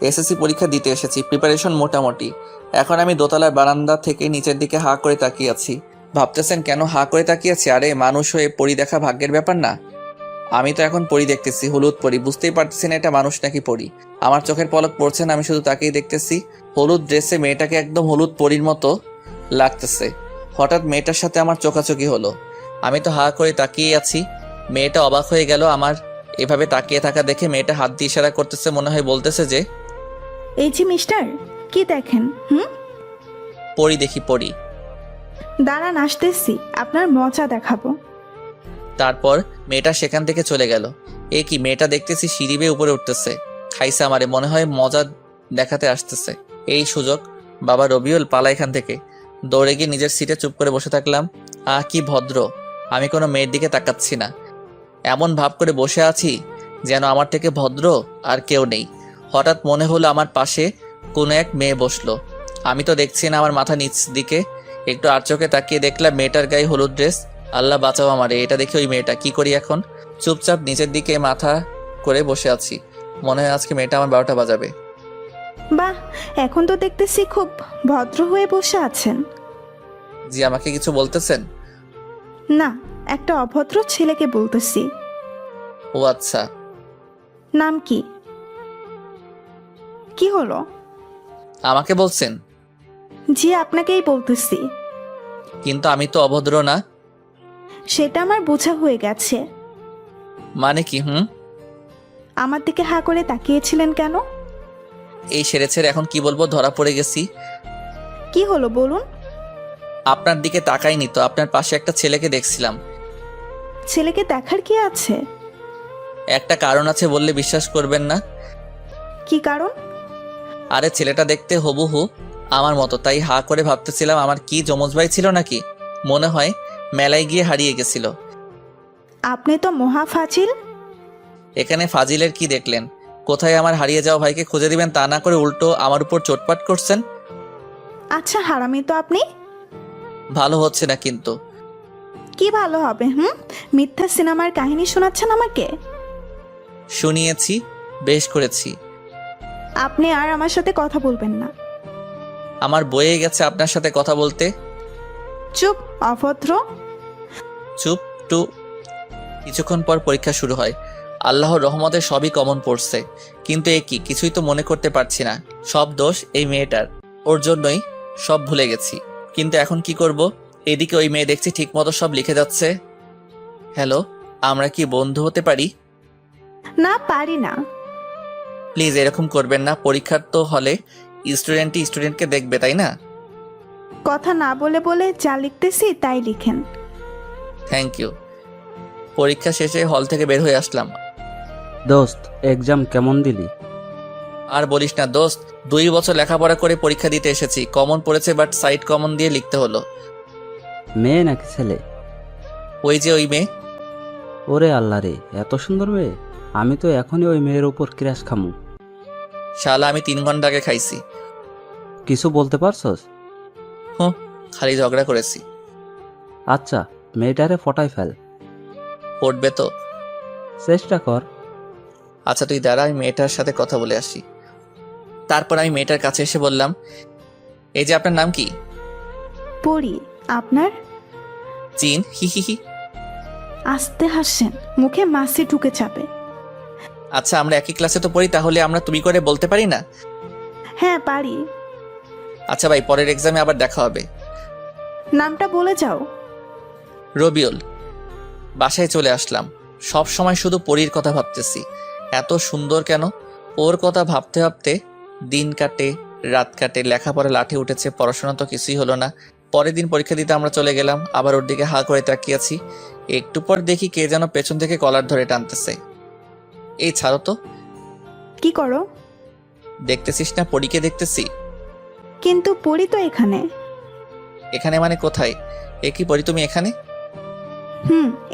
SSC পরীক্ষা দিতে এসেছি, প্রিপারেশন মোটামুটি। এখন আমি দোতলার বারান্দা থেকে নিচের দিকে হাঁ করে তাকিয়ে আছি। ভাবতেছেন কেন হাঁ করে তাকিয়ে আছি? আরে মানুষ হয়ে পরি দেখা ভাগ্যের ব্যাপার না? আমি তো এখন পরি দেখতেছি, হলুদ পরি। বুঝতেই পারতেছি না এটা মানুষ নাকি পরি। আমার চোখের পলক পড়ছে না, আমি শুধু তাকেই দেখতেছি। হলুদ ড্রেসে মেয়েটাকে একদম হলুদ পরির মতো লাগতেছে। হঠাৎ মেয়েটার সাথে আমার চোখাচোখি হলো। আমি তো হাঁ করে তাকিয়ে আছি। মেয়েটা অবাক হয়ে গেল আমার এভাবে তাকিয়ে থাকা দেখে। মেয়েটা হাত দিয়ে ইশারা করতেছে, মনে হয় বলতেছে যে, এই যে মিস্টার, কি দেখেন? পরি দেখি পরি। দাঁড়ান, আসতেছি, আপনার মজা দেখাবো। তারপর মেয়েটা সেখান থেকে চলে গেল। এ কি, মেয়েটা দেখতেছি সিঁড়ি বেয়ে উপরে উঠতেছে। খাইছে আমারে, মনে হয় মজা দেখাতে আসতেছে। এই সুযোগ, বাবা রবিউল পালা এখান থেকে। দৌড়ে গিয়ে নিজের সিটে চুপ করে বসে থাকলাম। কি ভদ্র, আমি কোনো মেয়ের দিকে তাকাচ্ছি না। এমন ভাব করে বসে আছি যেন আমার থেকে ভদ্র আর কেউ নেই। হঠাৎ মনে হলো আমার পাশে কোনো এক মেয়ে বসলো। আমি তো দেখছি না, আমার মাথা নিচ দিকে। একটু আর চোখে তাকিয়ে দেখলাম মেয়েটার গায়ে হলুদ ড্রেস। আল্লাহ বাঁচাও আমারে, এটা দেখে ওই মেয়েটা। কি করি এখন? চুপচাপ নিচের দিকে মাথা করে বসে আছি। মনে হয় আজকে মেয়েটা আমার 12টা বাজাবে। বাহ, এখন তো দেখতেছি খুব ভদ্র হয়ে বসে আছেন। জি, আমাকে কিছু বলতেছেন? না, একটা অভদ্র ছেলেকে বলতেছি। ও আচ্ছা। নাম কি? কি হলো? আমাকে বলছেন? জি, আপনাকেই বলতেছি। কিন্তু আমি তো অভদ্র না। সেটা আমার বোঝা হয়ে গেছে। মানে কি? আমার দিকে হা করে তাকিয়েছিলেন কেন? এই সেরে ছেড়ে এখন কি বলবো, ধরা পড়ে গেছি। কি হলো বলুন? আপনার দিকে তাকাইনি তো, আপনার পাশে একটা ছেলেকে দেখছিলাম। ছেলেকে দেখার কি আছে? একটা কারণ আছে, বললে বিশ্বাস করবেন না। কি কারণ? আরে ছেলেটা দেখতে হুবহু আমার মতো, তাই হা করে ভাবতেছিলাম আমার কি যমজ ভাই ছিল নাকি। মনে হয় মেলায় গিয়ে হারিয়ে গেছিল। আপনি তো মহা ফাজিল। এখানে ফাজিলের কি দেখলেন? কোথায় আমার হারিয়ে যাওয়া ভাইকে খুঁজে দিবেন তা না করে উল্টো আমার উপর চোটপাট করছেন। আচ্ছা, হারামি তো আপনি। ভালো হচ্ছে না কিন্তু। কি ভালো হবে? মিথ্যা সিনেমার কাহিনী শোনাচ্ছেন আমাকে। শুনিয়েছি, বেশ করেছি। আপনি আর আমার সাথে কথা বলবেন না। আমার বয়ে গেছে আপনার সাথে কথা বলতে। চুপ, অভদ্র। চুপ টু। কিছুক্ষণ পর পরীক্ষা শুরু হয়। আল্লাহর রহমতে সবই কমন পড়ছে, কিন্তু এ কি, কিছুই তো মনে করতে পারছি না। সব দোষ এই মেয়েটার, ওর জন্যই সব ভুলে গেছি। কিন্তু এখন কি করব? এদিকে ওই মেয়ে দেখছি ঠিক মতো সব লিখে যাচ্ছে। হ্যালো, আমরা কি বন্ধু হতে পারি? না, পারি না। প্লিজ এরকম করবেন না। পরীক্ষার তো হলে স্টুডেন্টই স্টুডেন্টকে দেখবে, তাই না? কথা না বলে বলে যা লিখতেছি তাই লিখেন। Thank you. পরীক্ষা শেষে হল থেকে বের হয়ে আসলাম। দোস্ত, এক্সাম কেমন দিলি? আর বলিস না দোস্ত, 2 বছর লেখাপড়া করে পরীক্ষা দিতে এসেছি। কমন পড়েছে, বাট সাইড কমন দিয়ে লিখতে হলো। মেয়ে নাকি ছেলে? ওই যে ওই মেয়ে। ওরে আল্লাহ রে, এত সুন্দর মেয়ে! আমি তো এখনই ওই মেয়ের উপর ক্র্যাশ খামু। শালা আমি 3 ঘন্টা আগে খাইছি। কিছু বলতে পারছস? খালি ঝগড়া করেছি। আচ্ছা, মেয়েটারে ফটাই ফেল। পড়বে তো? চেষ্টা কর। আচ্ছা তুই দাঁড়া, আমি মেয়েটার সাথে কথা বলে আসি। তারপর আমি মেয়েটার কাছে এসে বললাম, এই যে আপনার নাম কি? পড়ি। আপনার? চিন। হি হি হি। আস্তে হাসেন, মুখে মাছি ঢুকে যাবে। আচ্ছা আমরা একই ক্লাসে তো পড়ি, তাহলে আমরা তুমি করে বলতে পারি না? হ্যাঁ, পারি। আচ্ছা ভাই, পরের এক্সামে আবার দেখা হবে। নামটা বলে যাও। রবিউল। বাসায় চলে আসলাম। সব সময় শুধু পরীর কথা ভাবতেছি। এত সুন্দর কেন? ওর কথা ভাবতে ভাবতে দিন কাটে, রাত কাটে, লেখাপড়া লাঠি উঠেছে, পড়াশোনা তো কিছুই হলো না। পরের দিন পরীক্ষা দিতে আমরা চলে গেলাম। আবার ওর দিকে হা করে তাকিয়েছি। একটু পর দেখি কে যেন পেছন থেকে কলার ধরে টানতেছে। এই ছাড়ো তো। কি করো? দেখতেছিস না পরীকে দেখতেছি। কিন্তু পড়ি তো এখানে। এখানে মানে কোথায়? এ কি পরি, তুমি এখানে?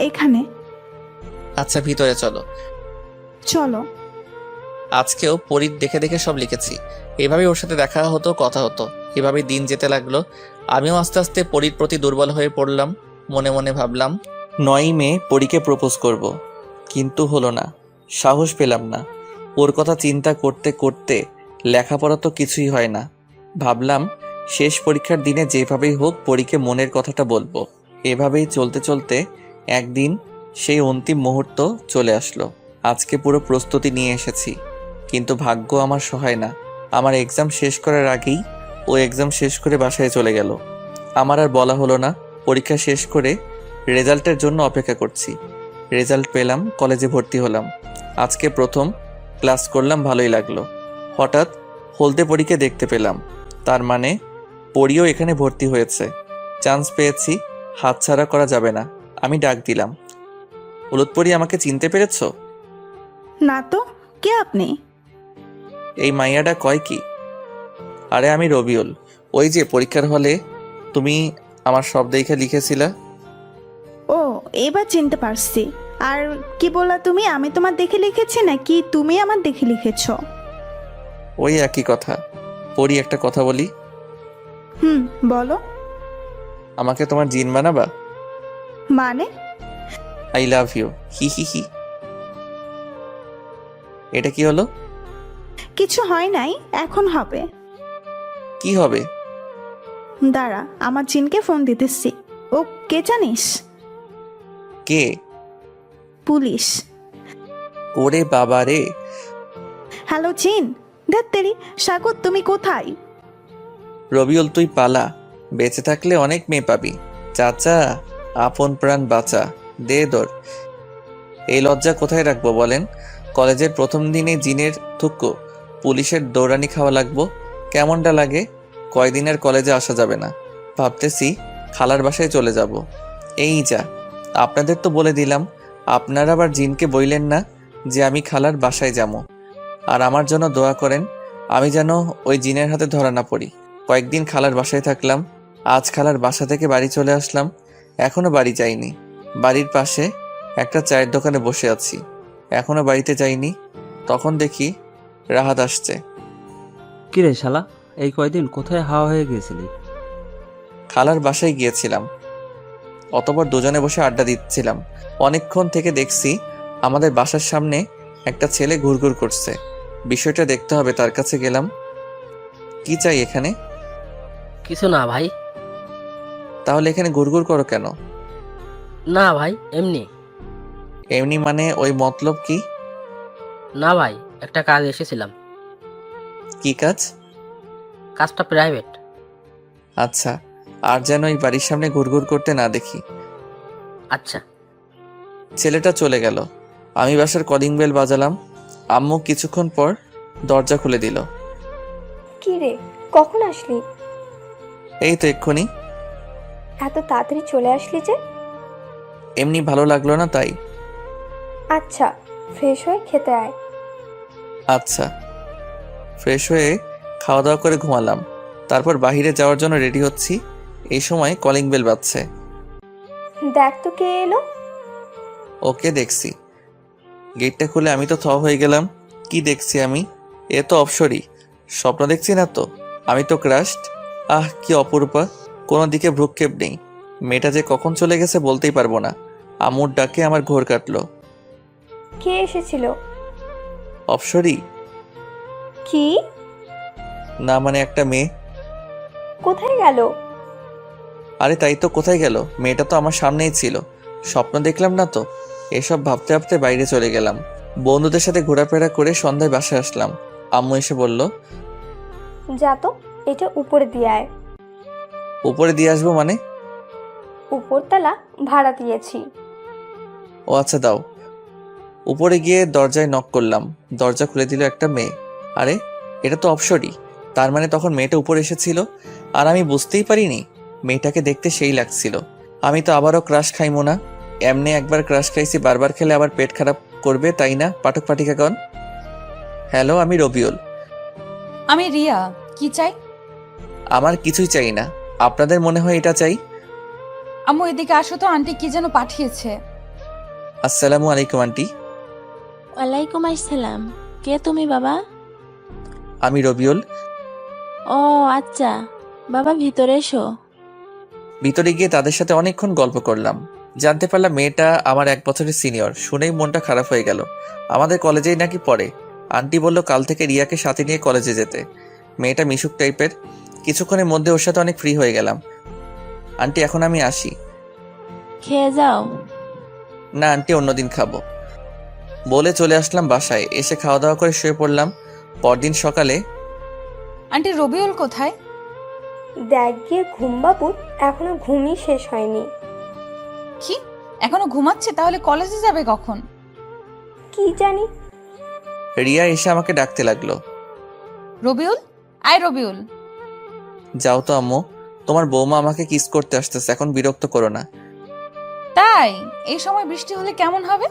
এখানে। আচ্ছা ভিতরে চলো। চলো। আজকেও পরীর দেখে দেখে সব লিখেছি। এভাবেই ওর সাথে দেখা হতো, কথা হতো। এভাবেই দিন যেতে লাগলো। আমিও আস্তে আস্তে পরীর প্রতি দুর্বল হয়ে পড়লাম। মনে মনে ভাবলাম 9ই মে পরীকে প্রপোজ করব, কিন্তু হলো না। সাহস পেলাম না। ওর কথা চিন্তা করতে করতে লেখাপড়া তো কিছুই হয় না। ভাবলাম শেষ পরীক্ষার দিনে যেভাবেই হোক পরীকে মনের কথাটা বলবো। এভাবেই চলতে চলতে একদিন সেই অন্তিম মুহূর্ত চলে আসলো। আজকে পুরো প্রস্তুতি নিয়ে এসেছি, কিন্তু ভাগ্য আমার সহায় না। আমার এক্সাম শেষ করার আগেই ও এক্সাম শেষ করে বাসায় চলে গেল। আমার আর বলা হলো না। পরীক্ষা শেষ করে রেজাল্টের জন্য অপেক্ষা করছি। রেজাল্ট পেলাম, কলেজে ভর্তি হলাম। আজকে প্রথম ক্লাস করলাম, ভালোই লাগলো। হঠাৎ হলদে পরীকে দেখতে পেলাম, তার মানে পরীও এখানে ভর্তি হয়েছে। চান্স পেয়েছি, হাতছাড়া করা যাবে না। আমি ডাক দিলাম, হলুদ পরী, আমাকে চিনতে পেরেছো? না তো, কে আপনি? এই মাইয়াটা কয় কি? আরে আমি রবিউল, ওই যে পরীক্ষার হলে তুমি আমার সব দেখে লিখেছিলা। ও, এবার চিনতে পারছি। আর কি বললা তুমি? আমি তোমার দেখে লিখেছি নাকি তুমি আমার দেখে লিখেছ? ওই একই কথা। পরী, একটা কথা বলি। বলো। আমাকে তোমার জিন বানাবা? মানে? আই লাভ ইউ, হি হি হি। এটা কি হলো? কিছু হয় নাই, এখন হবে। কি হবে? দাঁড়া, আমার জিনকে ফোন দিতেছি। ও কে জানিস? কে? পুলিশ। ওরে বাবা রে! হ্যালো জিন। ধ্যাত্তেরি, স্বাগত, তুমি কোথায়? রবিউল, তুই পালা। বেঁচে থাকলে অনেক মেয়ে পাবি। চাচা, আপন প্রাণ বাঁচা, দে দর। এই লজ্জা কোথায় রাখবো বলেন? কলেজের প্রথম দিনে জিনের থুক্কো, পুলিশের দৌড়ানি খাওয়া লাগবো। কেমনটা লাগে? কয়দিনের কলেজে আসা যাবে না। ভাবতেছি খালার বাসায় চলে যাব। এই যা, আপনাদের তো বলে দিলাম, আপনারা আবার জিনকে বইলেন না যে আমি খালার বাসায় যাবো। আর আমার জন্য দোয়া করেন, আমি যেন ওই জিনের হাতে ধরা না পড়ি। কয়েকদিন খালার বাসায় থাকলাম। আজ খালার বাসা থেকে বাড়ি চলে আসলাম। এখনো বাড়ি যাইনি। বাড়ির পাশে একটা চায়ের দোকানে বসে আছি, এখনো বাড়িতে যাইনি। তখন দেখি রাহাত আসছে। কিরে শালা, এই কয়দিন কোথায় হাওয়া হয়ে গিয়েছিলি? খালার বাসায় গিয়েছিলাম, অতঃপর দুজনে বসে আড্ডা দিচ্ছিলাম। অনেকক্ষণ থেকে দেখছি আমাদের বাসার সামনে একটা ছেলে ঘুরঘুর করছে। বিষয়টা দেখতে হবে, তার কাছে গেলাম। কি চাই এখানে? কিছু না ভাই। তাহলে এখানে ঘুরঘুর করো কেন? না ভাই, এমনি। এমনি মানে ওই মতলব কি? না ভাই, একটা কাজ এসেছিলাম। কি কাজ? কাজটা প্রাইভেট। আচ্ছা, আর যেন এই বাড়ির সামনে ঘুরঘুর করতে না দেখি। আচ্ছা। ছেলেটা চলে গেল। আমি বাসার কলিং বেল বাজালাম। আম্মু কিছুক্ষণ পর দরজা খুলে দিল। কি রে, কখন আসলি? এই তো এক্ষুনি। এত তাড়াতাড়ি চলে আসলি যে? এমনি ভালো লাগলো না তাই। আচ্ছা, ফ্রেশ হয়ে খেতে আয়। আচ্ছা। ফ্রেশ হয়ে খাওয়া দাওয়া করে ঘুমালাম। তারপর বাইরে যাওয়ার জন্য রেডি হচ্ছি। এই সময় কলিং বেল বাজছে। দেখ তো কে এলো। ওকে দেখছি। গেটটা খুলে আমি তো থ হয়ে গেলাম। কি দেখছি আমি? এ তো অপসরী। স্বপ্ন দেখছি না তো? আমি তো ক্রাশড। আহ, কি অপরূপা! কোনো দিকে ভ্রুক্ষেপ নেই। মেয়েটা যে কখন চলে গেছে বলতেই পারবো না। আম্মুর ডাকে আমার ঘোর কাটলো। কে এসেছিল? অপসরী কি? না, মানে একটা মেয়ে। কোথায় গেল? আরে তাই তো, কোথায় গেল? মেয়েটা তো আমার সামনেই ছিল। স্বপ্ন দেখলাম না তো। এসব ভাবতে ভাবতে বাইরে চলে গেলাম। বন্ধুদের সাথে ঘোরাফেরা করে সন্ধ্যায় বাসায় আসলাম। আম্মু এসে বলল, যা তো, এটা উপরে দিয়ে আয়। উপরে দিয়ে আসবো মানে? উপরতলা ভাড়া দিয়েছি। ও আচ্ছা, দাও। উপরে গিয়ে দরজায় নক করলাম। দরজা খুলে দিল একটা মেয়ে। আরে, এটা তো অপসরী। তার মানে তখন মেয়েটা উপরে এসেছিল আর আমি বুঝতেই পারিনি। মেয়েটাকে দেখতে সেই লাগছিল। আমি তো আবারও ক্রাশ খাইমো না। এমনি একবার ক্রাশ খাইছি, বারবার খেলে আবার পেট খারাপ করবে, তাই না পাঠক পাঠিকাগণ? হ্যালো, আমি রবিউল। আমি রিয়া। কি চাই? আমার কিছুই চাই না। আপনাদের মনে হয় এটা চাই? আম্মু এদিকে আসো তো, আন্টি কি যেন পাঠিয়েছে। আসসালামু আলাইকুম আন্টি। ওয়ালাইকুম আসসালাম। কে তুমি বাবা? আমি রবিউল। ও আচ্ছা, বাবা ভিতরে এসো। ভিতরে গিয়ে তাদের সাথে অনেকক্ষণ গল্প করলাম। জানতে পারলাম মেয়েটা আমার 1 বছরের সিনিয়র। শুনেই মনটা খারাপ হয়ে গেল। আমাদের কলেজেই নাকি পড়ে। আন্টি বলল কাল থেকে রিয়াকে সাথে নিয়ে কলেজে যেতে। মেয়েটা মিশুক টাইপের। কিছুক্ষণের মধ্যে ওর সাথে অনেক ফ্রি হয়ে গেলাম। আন্টি এখন আমি আসি। খেয়ে যাও। না আন্টি, অন্যদিন খাবো বলে চলে আসলাম বাসায়। এসে খাওয়া দাওয়া করে শুয়ে পড়লাম। পরদিন সকালে আন্টি রবিউল কোথায়? দেখ গিয়ে ঘুম বাবুর, এখনো ঘুমই শেষ হয়নি। কি এখনো ঘুমাচ্ছে? তাহলে কলেজে যাবে কখন? কি জানি। রিয়া এসে আমাকে ডাকতে লাগলো। রবিউল, আয় রবিউল। যাও তো আম্মু, তোমার বৌমা আমাকে কিস করতে আসতেছে, এখন বিরক্ত করো না। তাই? এই সময় বৃষ্টি হলে কেমন হবে?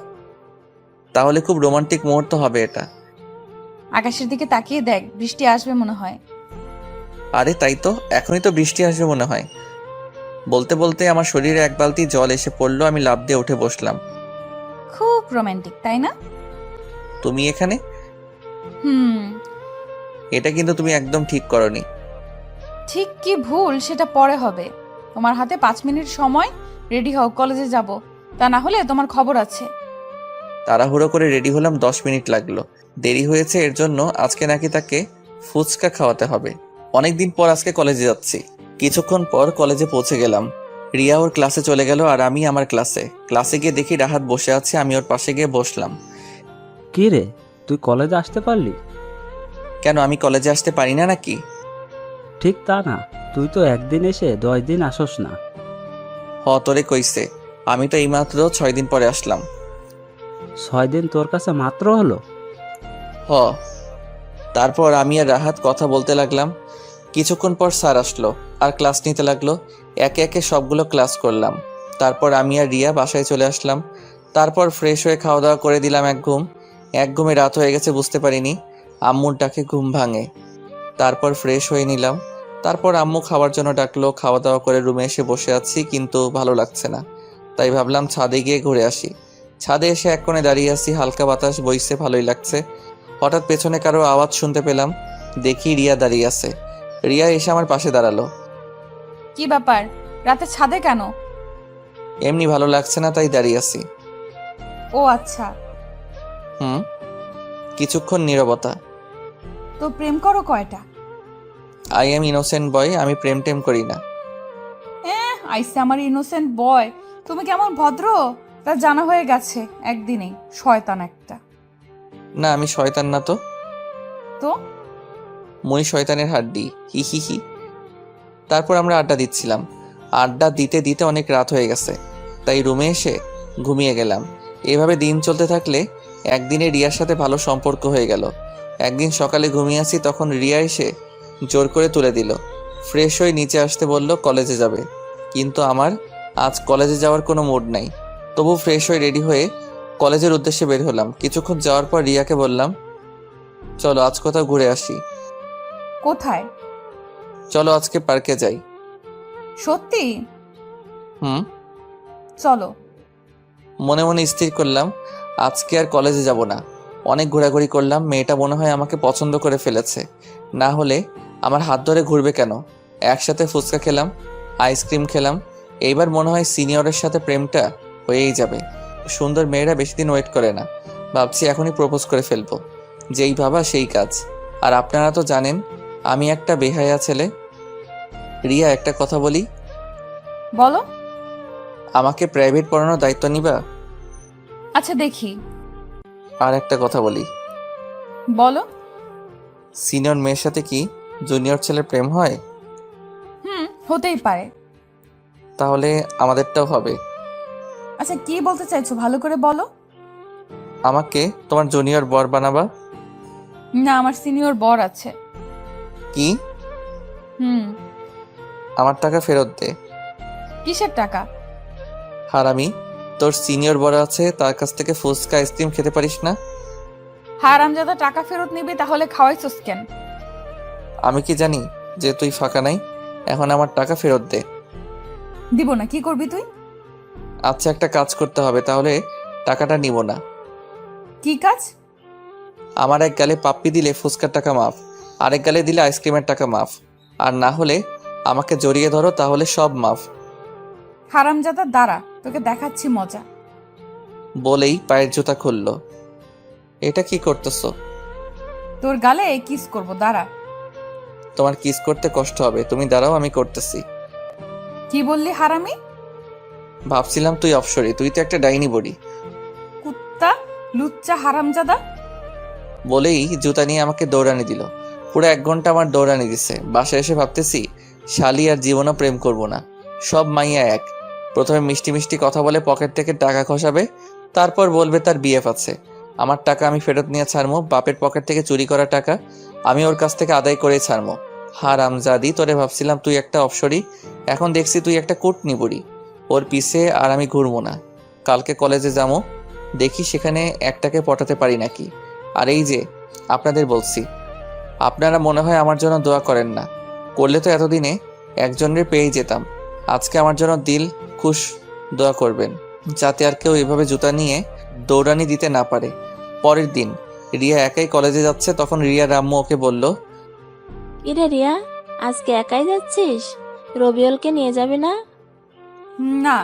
তাহলে খুব রোমান্টিক মুহূর্ত হবে এটা। আকাশের দিকে তাকিয়ে দেখ, বৃষ্টি আসবে মনে হয়। আরে তাই তো, এখনই তো বৃষ্টি আসবে মনে হয়। বলতে বলতে আমার শরীরে এক বালতি জল এসে পড়লো। আমি লাফ দিয়ে উঠে বসলাম। খুব রোমান্টিক, তাই না? তুমি এখানে? হুম। এটা কিন্তু তুমি একদম ঠিক করনি। ঠিক কি ভুল সেটা পরে হবে। তোমার হাতে 5 মিনিট সময়, রেডি হও, কলেজে যাব। তা না হলে তোমার খবর আছে। তাড়াহুড়ো করে রেডি হলাম, 10 মিনিট লাগলো। দেরি হয়েছে এর জন্য আজকে নাকি তাকে ফুচকা খাওয়াতে হবে। অনেকদিন পর আজকে কলেজে যাচ্ছি। কিছুক্ষণ পর কলেজে পৌঁছে গেলাম। রিয়া ওর ক্লাসে চলে গেল আর আমি আমার ক্লাসে গিয়ে দেখি রাহাত বসে আছে। আমি ওর পাশে গিয়ে বসলাম। কি রে, তুই কলেজে আসতে পারলি? কেন, আমি কলেজে আসতে পারি না নাকি? ঠিক তা না, তুই তো একদিন এসে 10 দিন আসোস না। তোরে কইছে, আমি তো এইমাত্র 6 দিন পরে আসলাম। 6 দিন তোর কাছে মাত্র হলো? হ। তারপর আমি আর রাহাত কথা বলতে লাগলাম। কিছুক্ষণ পর স্যার আসলো আর ক্লাস নিতে লাগলো। একে একে সবগুলো ক্লাস করলাম। তারপর আমি আর রিয়া বাসায় চলে আসলাম। তারপর ফ্রেশ হয়ে খাওয়া দাওয়া করে দিলাম এক ঘুমে রাত হয়ে গেছে বুঝতে পারিনি। আম্মুর ডাকে ঘুম ভাঙে। তারপর ফ্রেশ হয়ে নিলাম। তারপর আম্মু খাওয়ার জন্য ডাকলো। খাওয়া দাওয়া করে রুমে এসে বসে আছি, কিন্তু ভালো লাগছে না। তাই ভাবলাম ছাদে গিয়ে ঘুরে আসি। ছাদে এসে এক কোণে দাঁড়িয়ে আছি, হালকা বাতাস বইছে, ভালোই লাগছে। হঠাৎ পেছনে কারো আওয়াজ শুনতে পেলাম। দেখি রিয়া দাঁড়িয়ে আছে। রিয়া এসে আমার পাশে দাঁড়ালো। কি ব্যাপার, রাতে ছাদে কেন? এমনি ভালো লাগছে না, তাই দাঁড়িয়ে আছি। ও আচ্ছা। হুম। কিছুক্ষণ নীরবতা। তো প্রেম করো কয়টা? আই এম ইনোসেন্ট বয়, আমি প্রেম টেম করি না। আইসে আমার ইনোসেন্ট বয়। তুমি কেমন ভদ্র তা জানা হয়ে গেছে একদিনেই। শয়তান একটা। না, আমি শয়তান না তো। তো মুই শয়তানের হাড্ডি, হি হি হি। তারপর আমরা আড্ডা দিচ্ছিলাম। আড্ডা দিতে দিতে অনেক রাত হয়ে গেছে, তাই রুমে এসে ঘুমিয়ে গেলাম। এভাবে দিন চলতে থাকলে একদিনে রিয়ার সাথে ভালো সম্পর্ক হয়ে গেল। একদিন সকালে ঘুমিয়ে আছি, তখন রিয়া এসে জোর করে তুলে দিল। ফ্রেশ হয়ে নিচে আসতে বলল কলেজে যাবে, কিন্তু আমার আজ কলেজে যাওয়ার কোনো মুড নাই। তবু ফ্রেশ হয়ে রেডি হয়ে কলেজের উদ্দেশ্যে বের হলাম। কিছুক্ষণ যাওয়ার পর রিয়াকে বললাম, চলো আজ কোথাও ঘুরে আসি। কোথায়? চলো আজকে পার্কে যাই। সত্যি? হুম। চলো। মনে মনে স্থির করলাম আজকে আর কলেজে যাব না। অনেক ঘোরাঘুরি করলাম। মেয়েটা মনে হয় আমাকে পছন্দ করে ফেলেছে, না হলে আমার হাত ধরে ঘুরবে কেন? একসাথে ফুচকা খেলাম, আইসক্রিম খেলাম। এইবার মনে হয় সিনিয়রের সাথে প্রেমটা হয়েই যাবে। সুন্দর মেয়েরা বেশি দিন ওয়েট করে না। ভাবছি এখনই প্রপোজ করে ফেলবো। যেই ভাবা সেই কাজ। আর আপনারা তো জানেন আমি একটা বেহায়া ছেলে। রিয়া, একটা কথা বলি। বলো। আমাকে প্রাইভেট পড়ানোর দায়িত্ব নিবা? আচ্ছা দেখি। আর একটা কথা বলি। বলো। সিনিয়র মেয়ের সাথে কি জুনিয়র ছেলের প্রেম হয়? হতেই পারে। তাহলে আমাদেরটাও হবে। আচ্ছা কি বলতে চাইছো ভালো করে বলো। আমাকে তোমার জুনিয়র বর বানাবা? না, আমার সিনিয়র বর আছে। কি? হুম। আমার টাকা ফেরত দে। কিসের টাকা? হারামি, তোর সিনিয়র বর আছে, তার কাছ থেকে ফুচকা আইসক্রিম খেতে পারিস না? হারামজাদা, টাকা ফেরত নিবি তাহলে খাওয়াইছস কেন? আমি কি জানি যে তুই ফাঁকা নাই? এখন আমার টাকা ফেরত দে। দিব না। কি করবি তুই? আচ্ছা, একটা কাজ করতে হবে, তাহলে টাকাটা নিব না। কি কাজ? আমার এক গালে পাপ্পি দিলে ফুচকার টাকা মাফ, আরেক গালে দিলে আইসক্রিমের টাকা মাফ, আর না হলে আমাকে জড়িয়ে ধরো, তাহলে সব মাফ। হারামজাদা দাঁড়া, তোকে দেখাচ্ছি মজা। বলেই পায়ের জুতা খুলল। এটা কি করতেছো? তোর গালে কিস করব, দাঁড়া। তোমার কিস করতে কষ্ট হবে, তুমি দাঁড়াও, আমি করতেছি। কি বললি হারামি? ভাবছিলাম তুই অপসরি, তুই তো একটা ডাইনি বড়ি। কুত্তা, লুচ্চা, হারামজাদা। বলেই জুতা নিয়ে আমাকে দৌড়ানি দিল। পুরো 1 ঘন্টা আমার দৌড়ানি দিছে। বাসায় এসে ভাবতেছি শালি আর জীবনও প্রেম করব না। সব মাইয়া এক। প্রথমে মিষ্টি মিষ্টি কথা বলে পকেট থেকে টাকা খসাবে, তারপর বলবে তার বিএফ আছে। আমার টাকা আমি ফেরত নিয়ে ছাড়মো, বাপের পকেট থেকে চুরি করা টাকা আমি ওর কাছ থেকে আদায় করে ছাড়মো। হারামজাদি, তোরে ভাবছিলাম তুই একটা অপসরি, এখন দেখছি তুই একটা কুটনি বুড়ি। ওর পিছে আর আমি ঘুরবো না। কালকে কলেজে যাবো, দেখি সেখানে একটাকে পটাতে পারি নাকি। আর এই যে আপনাদের বলছি, আপনারা মনে হয় আমার জন্য দোয়া করেন না, করলে তো এতদিনে একজনের পেয়েই যেতাম। আজকে আমার জন্য দিল খুশ দোয়া করবেন, যাতে আর কেউ এভাবে জুতা নিয়ে দৌড়ানি দিতে না পারে। পরের দিন রিয়া একাই কলেজে যাচ্ছে, তখন রিয়ার আম্মু ওকে বলল, কিরে রিয়া, আজকে একাই যাচ্ছিস? রবিউলকে নিয়ে যাবি না? না,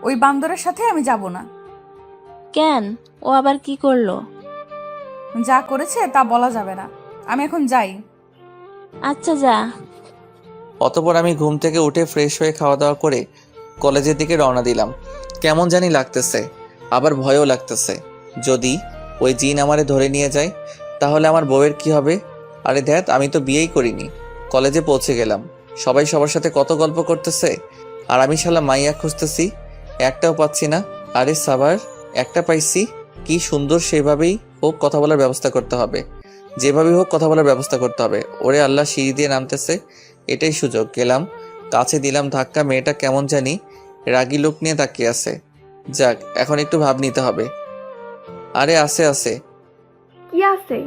ওই বান্দরের সাথে আমি যাব না। কেন, ও আবার কি করলো? যা করেছে তা বলা যাবে না, আমি এখন যাই। আচ্ছা যা। অতপর আমি ঘুম থেকে উঠে ফ্রেশ হয়ে খাওয়া দাওয়া করে কলেজের দিকে রওনা দিলাম। কেমন জানি লাগতেছে, আবার ভয়ও লাগতেছে। যদি ওই জিন আমারে ধরে নিয়ে যায় তাহলে আমার বউয়ের কি হবে? আরে ধ্যাত, আমি তো বিয়েই করিনি। কলেজে পৌঁছে গেলাম, সবাই সবার সাথে কত গল্প করতেছে, আর আমি শালা মাইয়া খুঁজতেছি, একটাও পাচ্ছি না। আরে সাবার, একটা পাইছি, কি সুন্দর। সেভাবেই হোক কথা বলার ব্যবস্থা করতে হবে, যেভাবেই হোক কথা বলার ব্যবস্থা করতে হবে। ওরে আল্লাহ, সিঁড়ি দিয়ে নামতেছে, এটাই সুযোগ। গেলাম, কাছে দিলাম ধাক্কা। মেয়েটা কেমন জানি রাগী লোক নিয়ে তাকিয়ে আছে। যাক, এখন একটু ভাব নিতে হবে। আরে আছে আছে। কি আছে?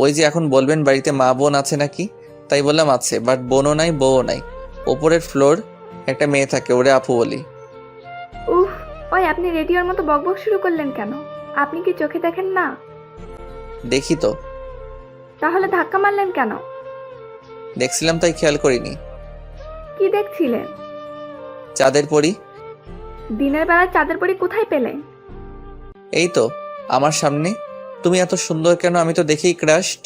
ওই যে এখন বলবেন বাড়িতে মা বোন আছে নাকি, তাই বললাম আছে, বাট বোনও নাই বউও নাই। ওপরের ফ্লোর একটা মেয়ে থাকে, ওরে আপু বলি। উফ, ওই আপনি রেডিওর মতো বকবক শুরু করলেন কেন? আপনি কি চোখে দেখেন না? দেখি তো। তাহলে ধাক্কা মারলেন কেন? দেখছিলাম তাই খেয়াল করিনি। কি দেখছিলেন? চাঁদের পরি। দিনের বেলা চাঁদের পরি কোথায় পেলে? এই তো আমার সামনে। তুমি এত সুন্দর কেন? আমি তো দেখেই ক্রাশড।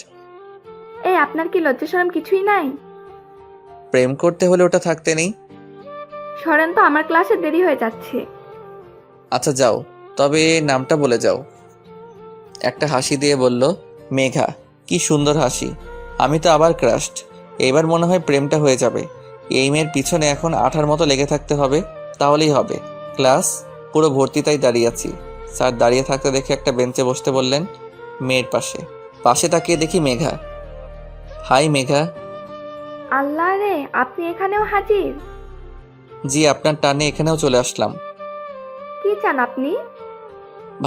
এই, আপনার কি লজ্জা শরম কিছুই নাই? প্রেম করতে হলে ওটা থাকতে নেই। সরেন তো, আমার ক্লাসে দেরি হয়ে যাচ্ছে। আচ্ছা যাও, তবে নামটা বলে যাও। একটা হাসি দিয়ে বলল, মেঘা। কি সুন্দর হাসি। আমি তো আবার ক্রাশড। এবার মনে হয় প্রেমটা হয়ে যাবে। এই মেয়ের পিছনে এখন আঠার মতো লেগে থাকতে হবে, তাহলেই হবে। ক্লাস পুরো ভর্তি, তাই দাঁড়িয়ে আছি। স্যার দাঁড়িয়ে থাকতে দেখে একটা বেঞ্চে বসতে বললেন, মেয়ের পাশে। পাশে তাকিয়ে দেখি মেঘা। হাই মেঘা। আল্লাহ রে, আপনি এখানেও হাজির? জি, আপনার টানে এখানেও চলে আসলাম। কি চান আপনি?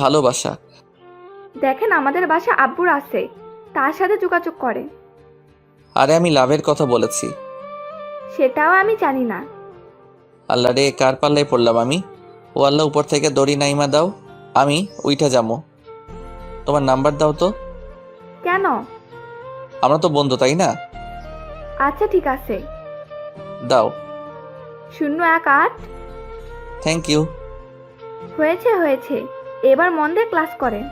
ভালোবাসা। দেখেন, আমাদের বাসা আব্বুর আছে, তার সাথে যোগাযোগ করে। আরে আমি লাভের কথা বলেছি। সেটাও আমি জানি না। আল্লাহ রে, কার পাল্লায় পড়লাম আমি। ও আল্লাহ, উপর থেকে দড়ি নাইমা দাও, আমি উইঠা যাবো। তোমার নাম্বার দাও তো। কেন? আমরা তো বন্ধু, তাই না? আচ্ছা ঠিক আছে। দাও। 018। Thank you. হয়েছে হয়েছে, এবার মন দিয়ে ক্লাস করেন।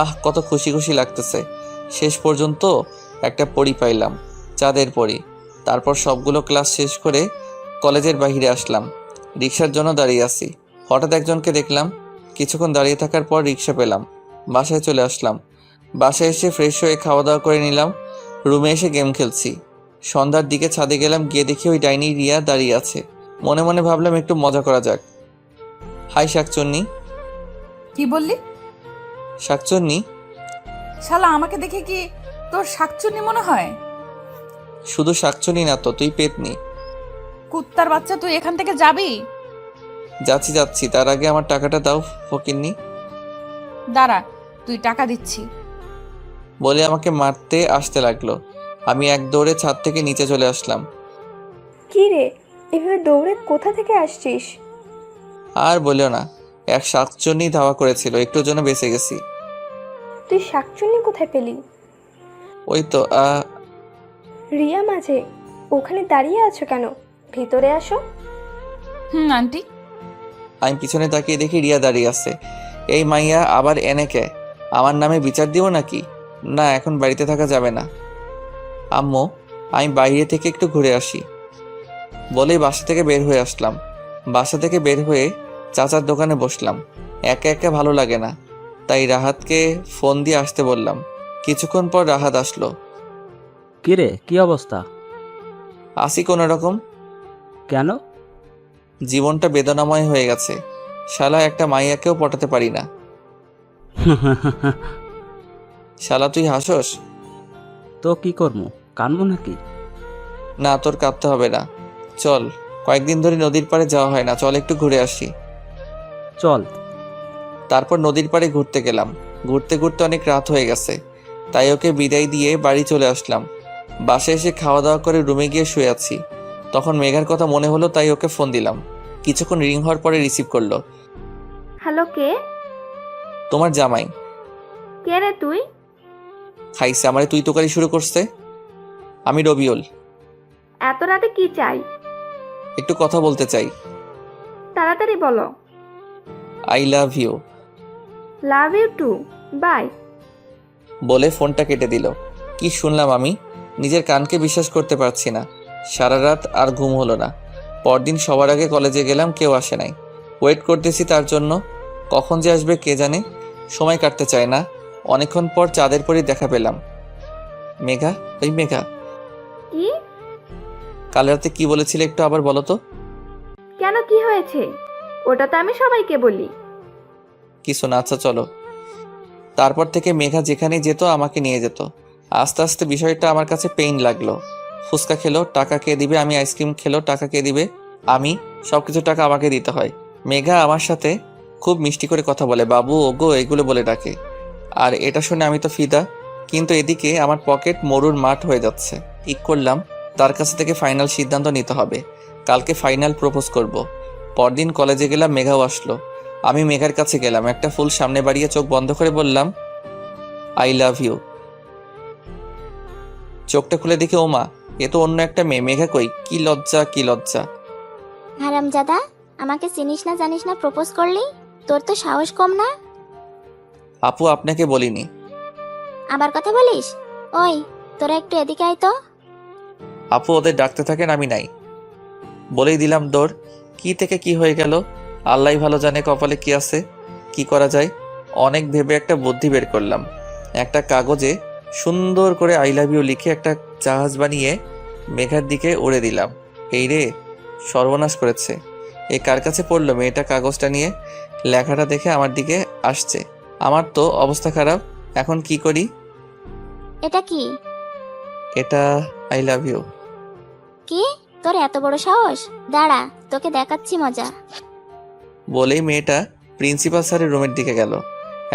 আহ, কত খুশি খুশি লাগতেছে। শেষ পর্যন্ত একটা পড়ি পাইলাম, চাঁদের পড়ি। তারপর সবগুলো ক্লাস শেষ করে কলেজের বাইরে আসলাম। রিক্সার জন্য দাঁড়িয়ে আছি। হঠাৎ একজনকে দেখলাম। কিছুক্ষণ দাঁড়িয়ে থাকার পর রিক্সা পেলাম, বাসায় চলে আসলাম। বাসায় এসে ফ্রেশ হয়ে খাওয়া দাওয়া করে নিলাম। রুমে এসে গেম খেলছি। সন্ধ্যার দিকে ছাদে গেলাম, গিয়ে দেখি ওই ডাইনি রিয়া দাঁড়িয়ে আছে। মনে মনে ভাবলাম একটু মজা করা যাক। হাই শাকচুন্নি। কি বললি? শাকচুন্নি? শালা, আমাকে দেখে কি তোর শাকচুন্নি মনে হয়? শুধু শাকচুন্নি না তো, তুই পেতনি। কুত্তার বাচ্চা, তুই এখান থেকে যাবি? যাচ্ছি যাচ্ছি, তার আগে আমার টাকাটা দাও ফকিন্নি। দাঁড়া, তুই টাকা দিচ্ছি। বলে আমাকে মারতে আসতে লাগলো। আমি এক দৌড়ে ছাদ থেকে নিচে চলে আসলাম। কি রে, এভাবে দৌড়ে কোথা থেকে আসছিস? আর বলিও না, এক শাকচুন্নি ধাওয়া করেছিল, একটুর জন্য বেঁচে গেছি। তুই শাকচুন্নি কোথায় পেলি? ওই তো রিয়া মাঝে, ওখানে দাঁড়িয়ে আছো কেন? ভিতরে আসো। আন্টি। আমি পিছনে তাকিয়ে দেখি রিয়া দাঁড়িয়ে আছে। এই মাইয়া আবার এনেকে আমার নামে বিচার দিব নাকি? না, এখন বাড়িতে থাকা যাবে না। আম্মু, আমি বাইরে থেকে একটু ঘুরে আসি বলেই বাসা থেকে বের হয়ে আসলাম। বাসা থেকে বের হয়ে চাচার দোকানে বসলাম। একা একা ভালো লাগে না, তাই রাহাতকে ফোন দিয়ে আসতে বললাম। কিছুক্ষণ পর রাহাত আসলো। কিরে, কি অবস্থা? আসি কোনো রকম। কেন? জীবনটা বেদনাময় হয়ে গেছে। শালা একটা মাইয়াকেও পটাতে পারি না। শালা তুই হাসোস? তো কি করবো, কানবো নাকি? না, তোর কাঁদতে হবে না। চল, কয়েকদিন ধরে নদীর পাড়ে যাওয়া হয় না, চল একটু ঘুরে আসি। চল। তারপর নদীর পাড়ে ঘুরতে গেলাম। ঘুরতে ঘুরতে অনেক রাত হয়ে গেছে, তাই ওকে বিদায় দিয়ে বাড়ি চলে আসলাম। বাসায় এসে খাওয়া দাওয়া করে রুমে গিয়ে শুয়ে আছি। তখন মেঘার কথা মনে হলো, তাই ওকে ফোন দিলাম। কিছুক্ষণ রিং হওয়ার পরে রিসিভ করলো। হ্যালো, কে? তোমার জামাই। কে রে তুই? খাইছে আমারে তুই তোকারি শুরু করছে। আমি রবিউল। এত রাতে কি চাই? একটু কথা বলতে চাই। তাড়াতাড়ি বলো। I love you. Love you too. Bye. বলে ফোনটা কেটে দিল। কি শুনলাম আমি? নিজের কানকে বিশ্বাস করতে পারছি না। সারা রাত আর ঘুম হলো না। পরদিন সবার আগে কলেজে গেলাম, কেউ আসে নাই। ওয়েট করতেছি তার জন্য, কখন যে আসবে কে জানে। সময় কাটতে চায় না। অনেকক্ষণ পর চাঁদের পরই দেখা পেলাম। মেঘা, ওই মেঘা, কি? কাল রাতে কি বলেছিলে একটু আবার বলো তো। কেন, কি হয়েছে? ওটা তো আমি সবাইকে বলি। কিছু না, আচ্ছা চলো। তারপর থেকে মেঘা যেখানেই যেত আমাকে নিয়ে যেত। আস্তে আস্তে বিষয়টা আমার কাছে পেইন লাগলো। ফুচকা খেলো, টাকা কে দিবে? আমি আইসক্রিম খেলো, টাকা কে দিবে? আমি। সবকিছু টাকা আমাকে দিতে হয়। মেঘা আমার সাথে খুব মিষ্টি করে কথা বলে, বাবু, ওগো এগুলো বলে ডাকে। আর এটা শুনে আমি তো ফিদা। কিন্তু এদিকে আমার পকেট মরুর মাঠ হয়ে যাচ্ছে। ঠিক করলাম তার কাছে থেকে ফাইনাল সিদ্ধান্ত নিতে হবে। কালকে ফাইনাল প্রপোজ করব। পরদিন কলেজে গেলাম, মেঘাও আসলো। আমি মেঘার কাছে গেলাম, একটা ফুল সামনে বাড়িয়ে চোখ বন্ধ করে বললাম, আই লাভ ইউ। চোখটা খুলে দেখি ওমা, এ তো অন্য একটা মেয়ে। মেঘা কই? কি লজ্জা, কি লজ্জা। হারামজাদা, আমাকে চিনিস না জানিস না প্রপোজ করলি? তোর তো সাহস কম না। আপু, আপনাকে বলিনি। আবার কথা বলিস? ওই, তোরা একটু এদিকে আয় তো। আপু ওদের ডাকতে থাকেন, আমি নাই। বলেই দিলাম দৌড়। কি থেকে কি হয়ে গেল আল্লাহ ভালো জানে, কপালে কি আছে। কি করা যায়? অনেক ভেবে একটা বুদ্ধি বের করলাম। একটা কাগজে সুন্দর করে আই লাভ ইউ লিখে একটা জাহাজ বানিয়ে মেঘার দিকে উড়ে দিলাম। এই রে, সর্বনাশ করেছে। এ কার কাছে পড়লো? মেয়েটা কাগজটা নিয়ে লেখাটা দেখে আমার দিকে আসছে। আমার তো অবস্থা খারাপ। এখন কি করি? এটা কি? এটা আই লাভ ইউ। কি? তোর এত বড় সাহস? দাঁড়া, তোকে দেখাচ্ছি মজা। বলেই মেয়েটা প্রিন্সিপাল স্যারের রুমের দিকে গেল।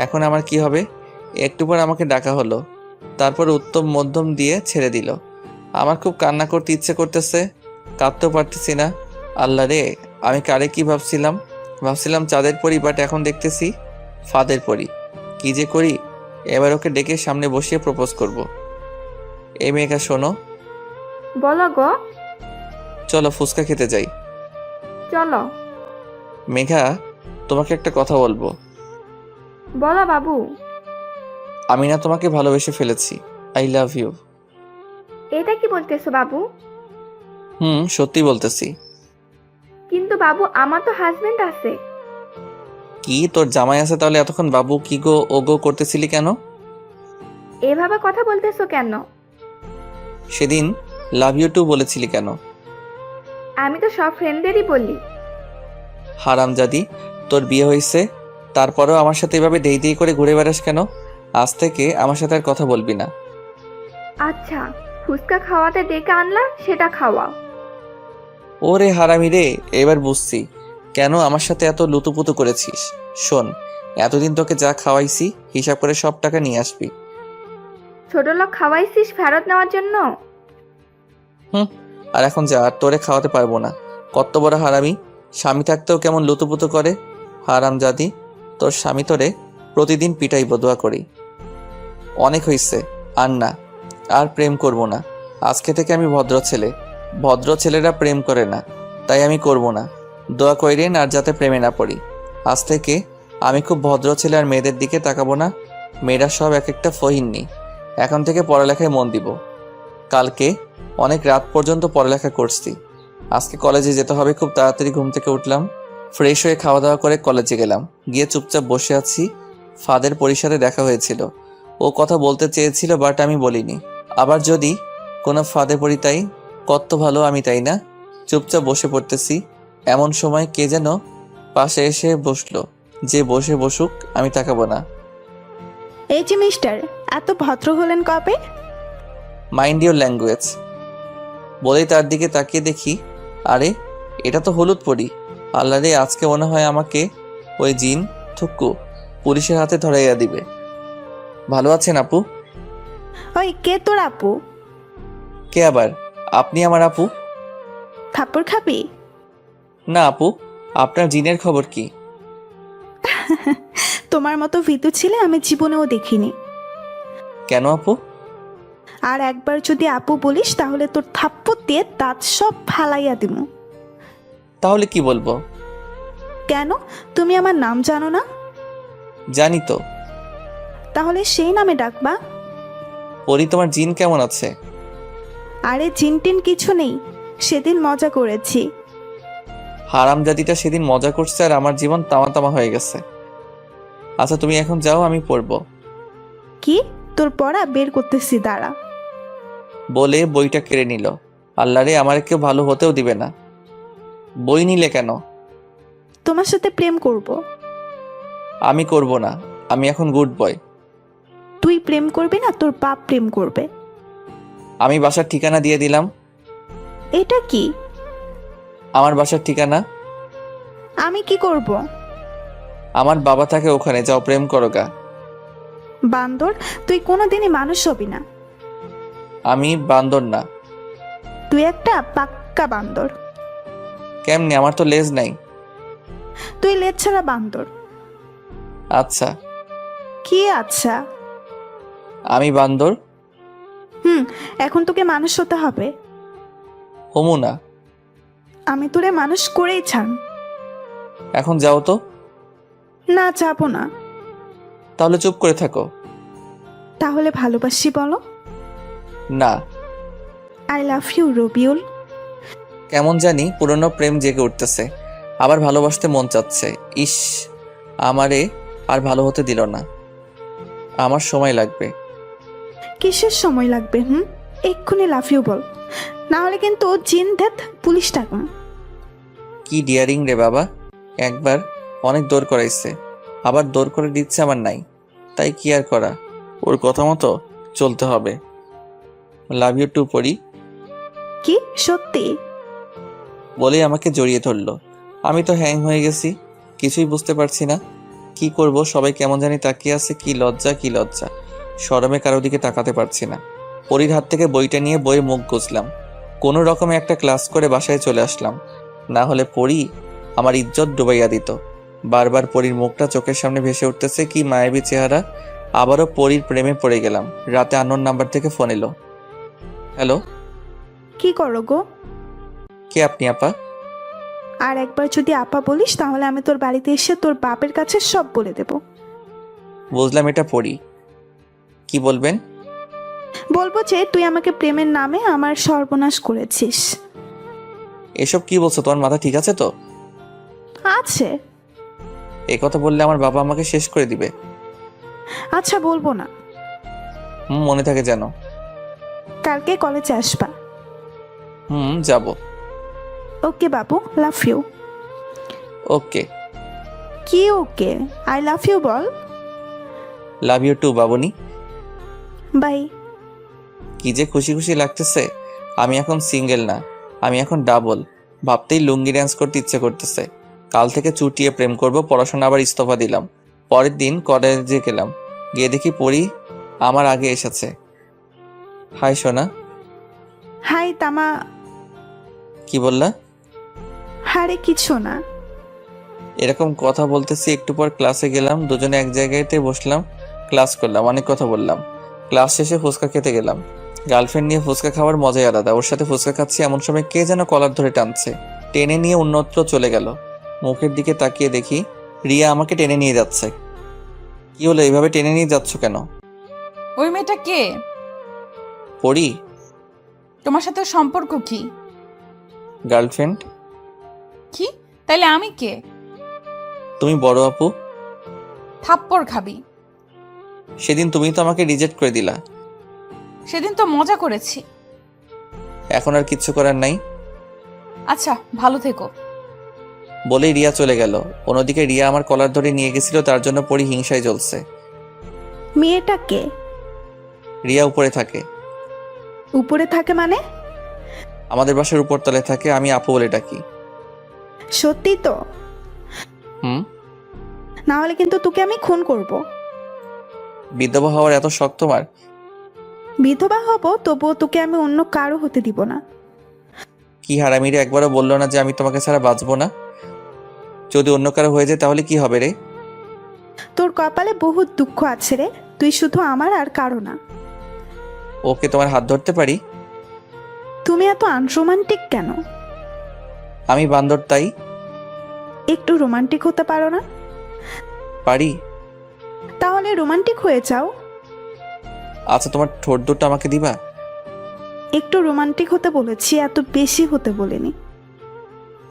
এখন আমার কি হবে? একটু পর আমাকে ডাকা হলো। তারপর উত্তম মধ্যম দিয়ে ছেড়ে দিল। আমার খুব কান্না করতে ইচ্ছে করতেছে, কাঁদতেও পারতেছি না। আল্লাহ রে, আমি কারে কি ভাবছিলাম চাঁদের পরি, বাট এখন দেখতেছি ফাদের পরি। কি যে করি? এবার ওকে ডেকে সামনে বসিয়ে প্রপোজ করব। এই মেয়েকা শোনো। বলো গো। চলো ফুচকা খেতে যাই। চলো। মেঘা, তোমাকে একটা কথা বলবো। বলো বাবু। আমি না তোমাকে ভালোবেসে ফেলেছি। I love you. এটা কি বলতেছো বাবু? সত্যি বলতেছি। কিন্তু বাবু, আমার তো হাজবেন্ড আছে। কি, তোর জামাই আছে? তাহলে এতক্ষণ বাবু কি গো ও গো করতেছিলি কেন? এভাবে কথা বলতেছো কেন? সেদিন লাভ ইউ টু বলেছিলি কেন? আমি তো সব ফ্রেন্ডদেরই বলি। হারামজাদি, তোর বিয়ে হয়েছে, তারপরেও আমার সাথে এভাবে দেই দেই করে ঘুরে বেড়াস কেন? আজ থেকে আমার সাথে আর কথা বলবি না। আচ্ছা, ফুচকা খাওয়াতে ডেকে আনলাম, সেটা খাওয়াও। ওরে হারামি রে, এবার বুঝছি কেন আমার সাথে এত লুতুপুতু করেছিস। শোন, এতদিন তোকে যা খাওয়াইছি হিসাব করে সব টাকা নিয়ে আসবি। ছোট লোক খাওয়াইছিস ফেরত নেওয়ার জন্য? আর এখন যা, আর তোরে খাওয়াতে পারবো না। কত বড় হারামি, স্বামী থাকতেও কেমন লুতুপুতু করে। হারামজাদি, তোর স্বামী তোরে প্রতিদিন পিটাইব, দোয়া করি। অনেক হইছে, আর না, আর প্রেম করব না। আজকে থেকে আমি ভদ্র ছেলে। ভদ্র ছেলেরা প্রেম করে না, তাই আমি করব না। দোয়া কইরেন আর যাতে প্রেমে না পড়ি। আজ থেকে আমি খুব ভদ্র ছেলে, আর মেয়েদের দিকে তাকাবো না। মেয়েরা সব এক একটা ফহিন্নি। এখন থেকে পড়ালেখায় মন দিব। কালকে অনেক রাত পর্যন্ত পড়ালেখা করছি। আজকে কলেজে যেতে হবে। খুব তাড়াতাড়ি ঘুম থেকে উঠলাম, ফ্রেশ হয়ে খাওয়া দাওয়া করে কলেজে গেলাম। গিয়ে চুপচাপ বসে আছি। ফাদের পরিসরে দেখা হয়েছিল। ও কথা বলতে চেয়েছিল, বাট আমি বলিনি। আবার যদি কোনো ফাদে পড়ি তাই কত ভালো আমি, তাই না? চুপচাপ বসে পড়তেছি, এমন সময় কে যেন পাশে এসে বসলো। যে বসে বসুক, আমি তাকাবো না। এই যে মিস্টার, এত ভদ্র হলেন কবে? মাইন্ড ইউর ল্যাঙ্গুয়েজ বলেই তার দিকে তাকিয়ে দেখি, আরে এটা তো হলুদ পরি। আল্লাহ রে, আজকে মনে হয় আমাকে ওই জিন থুক্কু পুলিশের হাতে ধরাইয়া দিবে। ভালো আছেন আপু? ওই কে তোর আপু? কে আবার? আপনি আমার আপু? থাপ্পড় খাবি? না আপু, আপনার জিনের খবর কি? তোমার মতো ভীতু ছেলে আমি জীবনেও দেখিনি। কেন আপু? আর একবার যদি আপু বলিস তাহলে তোর থাপ্পড় দিয়ে দাঁত সব ফালাইয়া দিব। তাহলে কি বলবো? কেন, তুমি আমার নাম জানো না? জানি তো। তাহলে সেই নামে ডাকবা। পরি, তোমার জিন কেমন আছে? আরে জিনটিন কিছু নেই, সেদিন মজা করেছি। হারামজাদিটা সেদিন মজা করছে আর আমার জীবন তামা তামা হয়ে গেছে। আচ্ছা তুমি এখন যাও, আমি পড়বো। কি? তোর পড়া বের করতেছি, দাঁড়া। বলে বইটা কেড়ে নিল। আল্লাহ রে, আমার কেউ ভালো হতেও দিবে না। বই নিলে কেন? তোমার সাথে প্রেম করব। আমি করব না, আমি এখন গুড বয়। তুই প্রেম করবি না, তোর বাপ প্রেম করবে। আমি বাসার ঠিকানা দিয়ে দিলাম। এটা কি? আমার বাসার ঠিকানা। আমি কি করব? আমার বাবা থাকে ওখানে, যাও প্রেম করো গা। বান্দর, তুই কোনোদিনই মানুষ হবি না। আমি বান্দর না। তুই একটা পাক্কা বান্দর। কেমনে? আমার তো লেজ নাই। তুই লেজ ছাড়া বান্দর। আচ্ছা, কি আচ্ছা? আমি বান্দর। এখন তোকে মানুষ হতে হবে। হমু না। আমি তোরে মানুষ করেই ছাড়। এখন যাও তো। না, যাবো না। তাহলে চুপ করে থাকো। তাহলে ভালোবাসি বলো। না। I love you Rabiul. কেমন জানি পুরনো প্রেম জেগে উঠতেছে, আবার ভালোবাসতে মন চাচ্ছে। ইস, আমারে আর ভালো হতে দিল না। আমার সময় লাগবে। কিসের সময় লাগবে? এক্ষুনি লাভ ইউ বল, না হলে কিন্তু জিন ধ্যাত পুলিশ ডাকুম। কি ডিয়ারিং রে বাবা। একবার অনেক দৌড় করাইছে, আবার দৌড় করে দিচ্ছে আমার নাই। তাই কি আর করা, ওর কথা মতো চলতে হবে। লাভ ইউ টু পড়ি। কি সত্যি? বলেই আমাকে জড়িয়ে ধরলো। আমি তো হ্যাং হয়ে গেছি, কিছুই বুঝতে পারছি না কি করব। সবাই কেমন জানি তাকিয়ে আছে। কি লজ্জা, কি লজ্জা। শরমে কারো দিকে তাকাতে পারছি না। পরীর হাত থেকে বইটা নিয়ে বইয়ে মুখ গুজলাম। কোনো রকমে একটা ক্লাস করে বাসায় চলে আসলাম, না হলে পরী আমার ইজ্জত ডুবাইয়া দিত। বারবার পরীর মুখটা চোখের সামনে ভেসে উঠতেছে, কি মায়াবী চেহারা। আবারও পরীর প্রেমে পড়ে গেলাম। রাতে আননোন নাম্বার থেকে ফোন এলো। হ্যালো। কি করো গো? কে আপনি আপা? আর একবার যদি আপা বলিস তাহলে আমি তোর বাড়িতে এসে তোর বাপের কাছে সব বলে দেব। বুঝলাম, এটা পড়ি। কি বলবেন? বলবো যে তুই আমাকে প্রেমের নামে আমার সর্বনাশ করেছিস। এসব কি বলছো? তোমার মাথা ঠিক আছে তো? আছে। এই কথা বললে আমার বাবা আমাকে শেষ করে দিবে। আচ্ছা, বলবো না। মনে থাকে যেন। কালকে কলেজে আসবা। যাব। ওকে বাবু, লাভ ইউ। ওকে। কি ওকে? আই লাভ ইউ বল। লাভ ইউ টু বাবুনি। বাই। কি যে খুশি খুশি লাগতেছে। আমি এখন সিঙ্গেল না, আমি এখন ডাবল। ভাবতেই লুঙ্গি ড্যান্স করতে ইচ্ছে করতেছে। কাল থেকে চুটিয়ে প্রেম করব। পড়াশোনা আবার ইস্তফা দিলাম। পরের দিন কলেজে গেলাম, গিয়ে দেখি পড়ি আমার আগে এসেছে। হাই সোনা। হাই তামা। কি বললা? হারে কিছু না। এরকম কথা বলতেছি, একটু পর ক্লাসে গেলাম। দুজনে এক জায়গাতে বসলাম, ক্লাস করলাম, অনেক কথা বললাম। ক্লাস শেষে ফুচকা খেতে গেলাম। গার্লফ্রেন্ড নিয়ে ফুচকা খাওয়ার মজাই আলাদা। ওর সাথে ফুচকা খাচ্ছি, এমন সময় কে যেন কলার ধরে টানছে। টেনে নিয়ে অন্যত্র চলে গেল। মুখের দিকে তাকিয়ে দেখি রিয়া আমাকে টেনে নিয়ে যাচ্ছে। কি হলো, এইভাবে টেনে নিয়ে যাচ্ছ কেন? ওই মেয়েটা কে? পড়ি, তোমার সাথে ওর সম্পর্ক কি? গার্লফ্রেন্ড। কি? তাইলে আমি কে? তুমি বড় আপু। থাপ্পড় খাবি। সেদিন তুমি তো আমাকে রিজেক্ট করে দিলা। সেদিন তো মজা করেছি। এখন আর কিচ্ছু করার নাই। আচ্ছা, ভালো থেকো। বলেই রিয়া চলে গেল। অন্যদিকে রিয়া আমার কলার ধরে নিয়ে গেছিল, তার জন্য পড়ি হিংসায় জ্বলছে। মেয়েটা কে? রিয়া উপরে থাকে। উপরে থাকে মানে? আমাদের বাসার উপরতলায় থাকে, আমি আপু বলে ডাকি। সত্যি তো? হুম। না হলে কিন্তু তোকে আমি খুন করব। বিধবা হওয়ার এত শখ তোমার? বিধবা হব, তবুও তোকে আমি অন্য কারো হতে দিব না। কি হারামিরে, একবারও বললো না যে আমি তোমাকে ছাড়া বাঁচবো না? যদি অন্য কারো হয়ে যায় তাহলে কি হবে রে? তোর কপালে বহুত দুঃখ আছে রে, তুই শুধু আমার আর কারো না। ওকে, তোমার হাত ধরতে পারি? তুমি এত আনরোমান্টিক কেন? আমি বান্দর তাই। একটু রোমান্টিক হতে পারো না? পারি। তাহলে রোমান্টিক হয়ে যাও। আচ্ছা, তোমার ঠোঁট দুটো আমাকে দিবা? একটু রোমান্টিক হতে বলেছি, এত বেশি হতে বলিনি।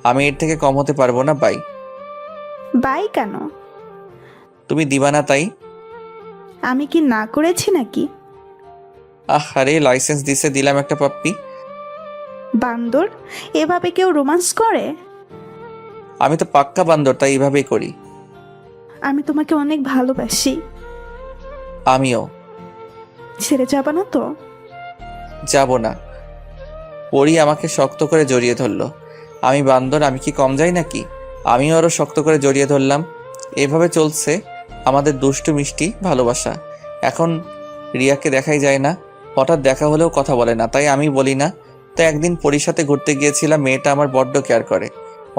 আমি এর থেকে কম হতে পারবো না, বাই। বাই কেন? তুমি দিবা না তাই। আমি কি না করেছি নাকি? আরে লাইসেন্স দিছে, দিলাম একটা পাপ্পি। বান্দর, এভাবে কেউ রোমান্স করে? আমি তো পাক্কা বান্দর, তাই এইভাবেই করি। আমি তোমাকে অনেক ভালোবাসি। আমিও। ছেড়ে যাবা না তো? যাব না। পরি আমাকে শক্ত করে জড়িয়ে ধরলো। আমি বান্দর, আমি কি কম যাই নাকি? আমিও আরো শক্ত করে জড়িয়ে ধরলাম। এভাবে চলছে আমাদের দুষ্টু মিষ্টি ভালোবাসা। এখন রিয়াকে দেখাই যায় না, হঠাৎ দেখা হলেও কথা বলে না, তাই আমি বলি না। তাই একদিন পরির সাথে ঘুরতে গিয়েছিলাম। মেয়েটা আমার বড্ড কেয়ার করে,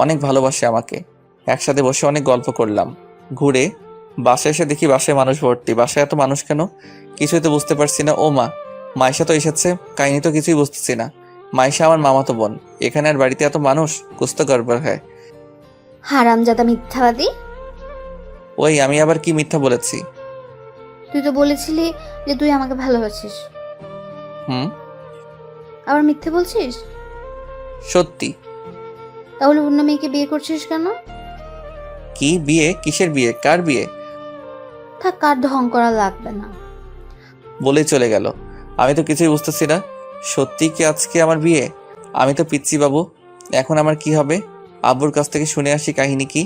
অনেক ভালোবাসে আমাকে। একসাথে বসে অনেক গল্প করলাম। ঘুরে বাসায় এসে দেখি বাসায় মানুষ ভর্তি। বাসায় এত মানুষ কেন কিছুই তো বুঝতে পারছি না। ও মা, মাইশা তো এসেছে, কাহিনী তো কিছুই বুঝতেছি না। মাইশা আমার মামাতো বোন, এখানে আর বাড়িতে এত মানুষ, কুছ তো গড়বড় হয়। হারামজাদা মিথ্যাবাদী! ওই আমি আবার কি মিথ্যা বলেছি? তুই তো বলেছিলি যে তুই আমাকে ভালোবাসিস, হুম, আবার মিথ্যে বলছিস। সত্যি। তাহলে অন্য মেয়েকে বিয়ে করছিস কেন? কি বিয়ে? কিসের বিয়ে? কার বিয়ে? থাক, কার ঢং করা লাগবে না। বলেই চলে গেল। আমি তো কিছুই বুঝতেছি না। সত্যি কি আজকে আমার বিয়ে? আমি তো পিচ্ছি বাবু। এখন আমার কি হবে? আব্বুর কাছ থেকে শুনে আসি কাহিনী কি।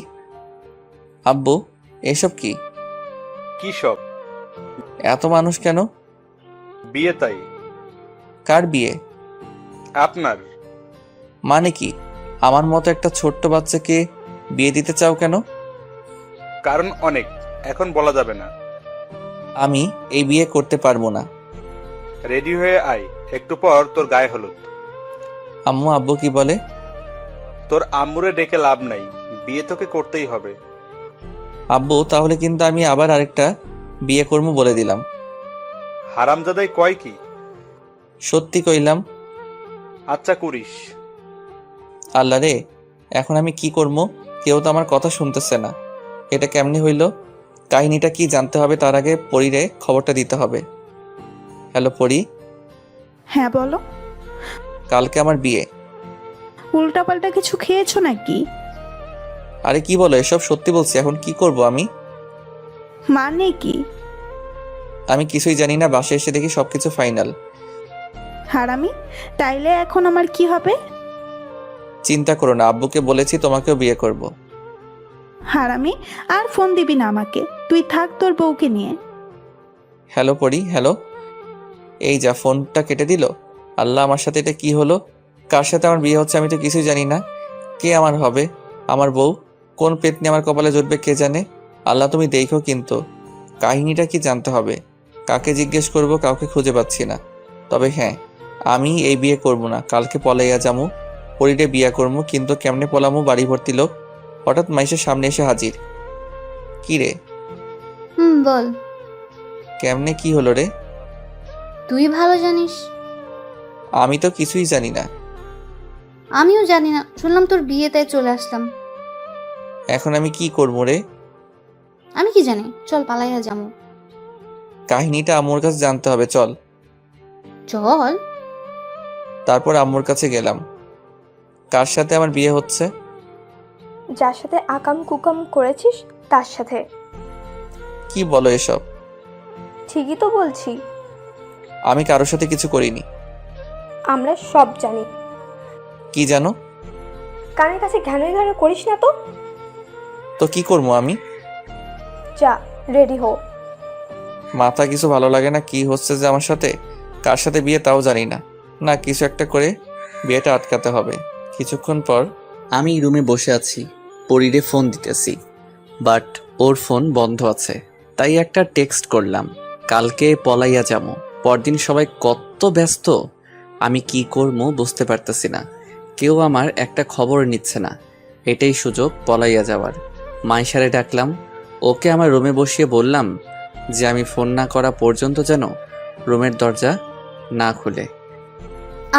আব্বু, এসব কি? কি সব? এত মানুষ কেন? বিয়ে তাই। কার বিয়ে? আপনার। মানে কি? আমার মতো একটা ছোট্ট বাচ্চাকে বিয়ে দিতে চাও কেন? কারণ অনেক, এখন বলা যাবে না। আমি এই বিয়ে করতে পারবো না। রেডি হয়ে আয়, একটু পর তোর গায়ে হলুদ। আম্মু আব্বু কি বলে? তোর আম্মুরে ডেকে লাভ নাই, বিয়ে তোকে করতেই হবে। আব্বু, তাহলে কিন্তু আমি আবার আরেকটা বিয়ে করবো বলে দিলাম। হারামজাদাই কয় কি? সত্যি কইলাম। আচ্ছা করিস। আল্লাহ রে, এখন আমি কি করবো? কেউ তো আমার কথা শুনতেছে না। এটা কেমনি হইল? কাহিনীটা কি জানতে হবে, তার আগে পরীরে খবরটা দিতে হবে। হ্যালো পরী, হ্যাঁ বলো। কালকে আমার বিয়ে। উল্টাপাল্টা কিছু খেয়েছো নাকি? আরে কি বলো এসব? সত্যি বলছি। এখন কি করব আমি? মানে কি? আমি কিছুই জানি না, বাসায় এসে দেখি সবকিছু ফাইনাল। হারামি, তাইলে এখন আমার কি হবে? চিন্তা করো না, আব্বুকে বলেছি তোমাকেও বিয়ে করব। হারামি, আর ফোন দিবি না আমাকে, তুই থাক তোর বউকে নিয়ে। হ্যালো পরী, হ্যালো। এই যা, ফোনটা কেটে দিল। আল্লাহ, আমার সাথে এটা কি হলো? কার সাথে আমার বিয়ে হচ্ছে আমি তো কিছুই জানি না। কে আমার হবে? আমার বউ? কোন পেতনি আমার কপালে জুটবে কে জানে। আল্লাহ তুমি দেখো, কিন্তু কাহিনীটা কি জানতে হবে। কাকে জিজ্ঞেস করব, কাউকে খুঁজে পাচ্ছি না। তবে হ্যাঁ, আমি এই বিয়ে করব না, কালকে পলাইয়া যামু। পরীরে বিয়ে করবো, কিন্তু কেমনে পলামু? বাড়ি ভর্তি লোক। হঠাৎ মাইশের সামনে এসে হাজির। কি রে? বল। কেমনে কি হলো রে? তুই ভালো জানিস। আমি তো কিছুই জানি না। আমিও জানি না, শুনলাম তোর বিয়ে, তাই চলে আসলাম। এখন আমি কি করবো রে? আমি কি জানি, চল পালাইয়া যাবো। কাহিনীটা আম্মুর কাছে জানতে হবে, চল। চল। তারপর আম্মুর কাছে গেলাম। কার সাথে আমার বিয়ে হচ্ছে? যার সাথে আকাম কুকাম করেছিস তার সাথে। কি বলো এসব? ঠিকই তো বলছি, আমি কারোর সাথে কিছু করিনি। আমরা সব জানি। কি জানো? কানের কাছে ঘ্যানোই ঘ্যানো করিস না তো। তো কি করবো আমি? যা, রেডি হো। মাথা কিছু ভালো লাগে না, কি হচ্ছে যে আমার সাথে? কার সাথে বিয়ে তাও জানি না। না, কিছু একটা করে বিয়েটা আটকাতে হবে। কিছুক্ষণ পর আমি রুমে বসে আছি, পরিরে ফোন দিতেছি, বাট ওর ফোন বন্ধ আছে। তাই একটা টেক্সট করলাম, কালকে পলাইয়া যাবো। পরদিন সবাই কত ব্যস্ত, আমি কি করবো বুঝতে পারতেছি না। কেউ আমার একটা খবর নিচ্ছে না। এটাই সুযোগ পলাইয়া যাওয়ার। মাইশারে ডাকলাম, ওকে আমার রুমে বসিয়ে বললাম যে আমি ফোন না করা পর্যন্ত যেন রুমের দরজা না খুলে।